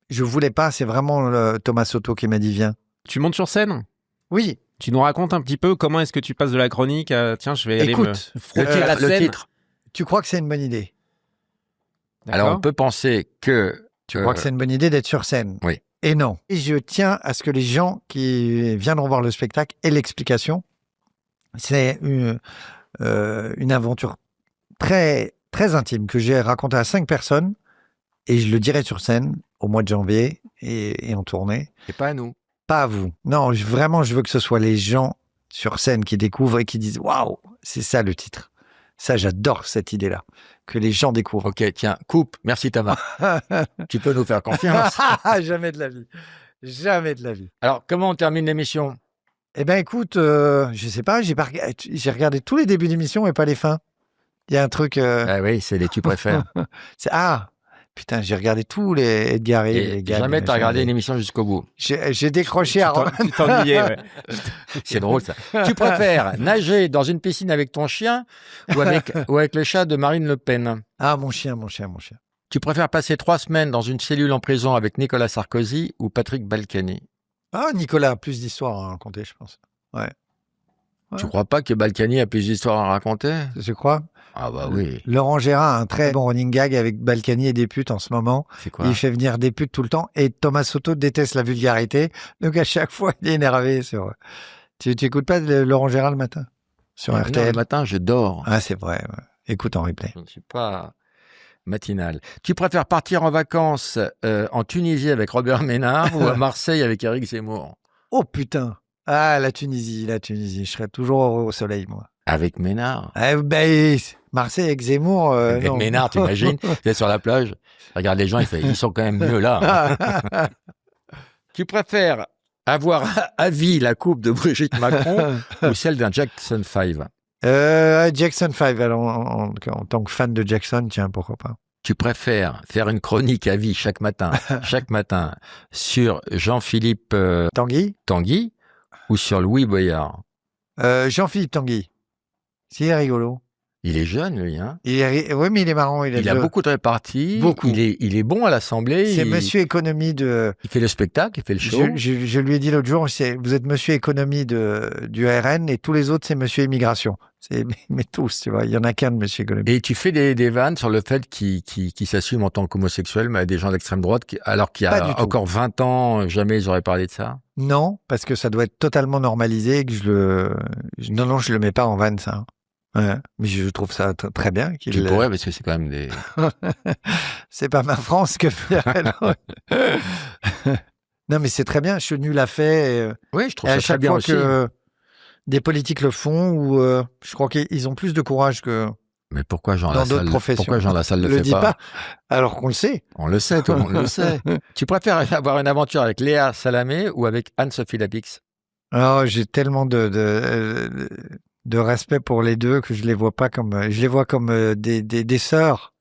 Je voulais pas, c'est vraiment Thomas Soto qui m'a dit, viens. Tu montes sur scène? Oui, Tu nous racontes un petit peu comment est-ce que tu passes de la chronique à tiens, je vais aller écoute, me frotter à la Le scène. titre. tu crois que c'est une bonne idée? Alors, on D'accord. peut penser que... Tu crois que c'est une bonne idée d'être sur scène? Oui. Et non. Et je tiens à ce que les gens qui viendront voir le spectacle aient l'explication C'est une aventure très, très intime que j'ai racontée à 5 personnes et je le dirai sur scène au mois de janvier et en tournée. Et pas à nous. Pas à vous. Non, vraiment, je veux que ce soit les gens sur scène qui découvrent et qui disent « Waouh, c'est ça le titre ». Ça, j'adore cette idée-là, que les gens découvrent. Ok, tiens, coupe. Merci Thomas. Tu peux nous faire confiance. Jamais de la vie. Jamais de la vie. Alors, comment on termine l'émission? Eh ben écoute, je sais pas, j'ai regardé tous les débuts d'émission et pas les fins. Il y a un truc... Ah oui, c'est les tu préfères. Putain, j'ai regardé tous les Edgar et Et jamais t'as regardé une émission jusqu'au bout. J'ai décroché à... Tu t'ennuyais, ouais. C'est drôle ça. Tu préfères nager dans une piscine avec ton chien ou avec le chat de Marine Le Pen? Ah, mon chien. Tu préfères passer 3 semaines dans une cellule en prison avec Nicolas Sarkozy ou Patrick Balkany? Ah, Nicolas a plus d'histoires à raconter, je pense. Ouais. Tu crois pas que Balkany a plus d'histoires à raconter? Je crois. Ah bah oui. Laurent Gérard a un très bon running gag avec Balkany et des putes en ce moment. C'est quoi? Il fait venir des putes tout le temps et Thomas Soto déteste la vulgarité. Donc à chaque fois, il est énervé sur... Tu écoutes pas Laurent Gérard le matin? Sur Non, RTL? le matin, je dors. Ah, c'est vrai. Ouais. Écoute en replay. Je ne suis pas matinal. Tu préfères partir en vacances en Tunisie avec Robert Ménard ou à Marseille avec Éric Zemmour? Oh putain! Ah, la Tunisie. Je serais toujours heureux au soleil, moi. Avec Ménard? Marseille avec Zemmour, Avec non. Ménard, t'imagines? Tu es sur la plage, regarde les gens, ils sont quand même mieux là. Tu préfères avoir à vie la coupe de Brigitte Macron ou celle d'un Jackson 5? Jackson 5, alors, en tant que fan de Jackson, tiens, pourquoi pas. Tu préfères faire une chronique à vie chaque matin sur Jean-Philippe Tanguy ou sur Louis Boyard? Jean-Philippe Tanguy. C'est rigolo. Il est jeune, lui, hein? Oui, mais il est marrant. Il a beaucoup de réparties. Beaucoup. Il est bon à l'Assemblée. C'est Monsieur Économie de... Il fait le spectacle, il fait le show. Je lui ai dit l'autre jour, vous êtes Monsieur Économie du RN et tous les autres, c'est Monsieur Immigration. Mais tous, tu vois. Il y en a qu'un de Monsieur Économie. Et tu fais des vannes sur le fait qu'il s'assume en tant qu'homosexuel, mais à des gens d'extrême droite, alors qu'il y Pas du a tout. encore 20 ans, jamais ils auraient parlé de ça. Non, parce que ça doit être totalement normalisé et que non, je le mets pas en vanne, ça. Ouais, mais je trouve ça très bien qu'il... Tu pourrais, parce que c'est quand même des... C'est pas ma France que Non, mais c'est très bien. Chenu l'a fait. Oui, je trouve Et ça à très chaque bien fois aussi. que des politiques le font, ou je crois qu'ils ont plus de courage que Mais pourquoi Jean dans d'autres Lassalle, professions. pourquoi Jean Lassalle Le le fait dit pas, alors qu'on le sait. On le sait, tout le monde le sait. Tu préfères avoir une aventure avec Léa Salamé ou avec Anne-Sophie Lapix? Alors, j'ai tellement de respect pour les deux que je les vois pas comme... Je les vois comme des sœurs.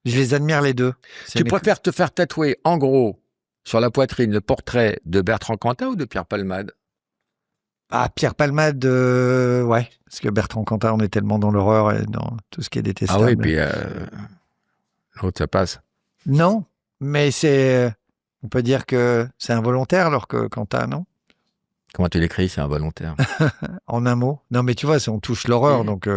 Je les admire les deux. Tu préfères te faire tatouer, en gros, sur la poitrine, le portrait de Bertrand Cantat ou de Pierre Palmade? Ah, Pierre Palmade, ouais. Parce que Bertrand Cantat, on est tellement dans l'horreur et dans tout ce qui est détestable. Ah oui, puis l'autre, ça passe. Non, mais on peut dire que c'est involontaire alors que Cantat, non? Comment tu l'écris? C'est involontaire. En un mot. Non, mais tu vois, on touche l'horreur, donc...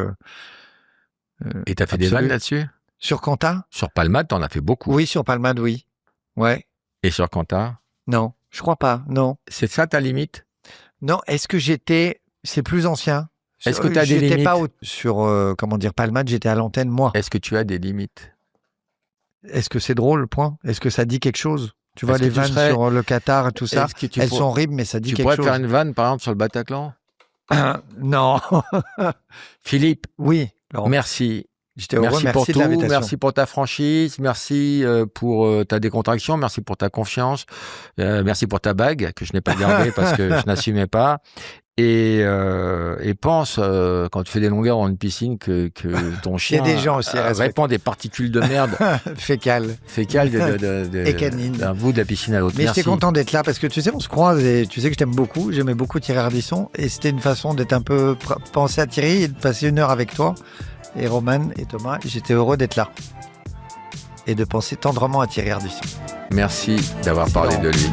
Et t'as fait des vannes là-dessus? Sur Cantat? Sur Palmade, t'en as fait beaucoup. Oui, sur Palmade, oui. Ouais. Et sur Cantat? Non, je crois pas, non. C'est ça ta limite? Non, est-ce que c'est plus ancien? Est-ce que tu as des limites? Pas sur, comment dire, Palmade, j'étais à l'antenne, moi. Est-ce que tu as des limites? Est-ce que c'est drôle, point? Est-ce que ça dit quelque chose? Tu vois, Est-ce les que tu vannes serais- sur le Qatar et tout ça, Est-ce que tu elles pour- sont horribles, mais ça dit Tu quelque pourrais chose. faire une vanne, par exemple, sur le Bataclan? Non. Philippe, Oui, Laurent. merci. J'étais heureux, Merci merci pour de tout, l'invitation. merci pour ta franchise, merci pour ta décontraction, merci pour ta confiance, merci pour ta bague que je n'ai pas gardée parce que je n'assumais pas. Et pense, quand tu fais des longueurs dans une piscine, que ton chien des gens aussi répand des particules de merde Fécal. fécales Et canines. d'un bout de la piscine à l'autre. Mais Merci. j'étais content d'être là parce que tu sais, on se croise et tu sais que je t'aime beaucoup. J'aimais beaucoup Thierry Ardisson et c'était une façon d'être un peu penser à Thierry et de passer une heure avec toi et Roman et Thomas. J'étais heureux d'être là et de penser tendrement à Thierry Ardisson. Merci d'avoir parlé Laurent. de lui.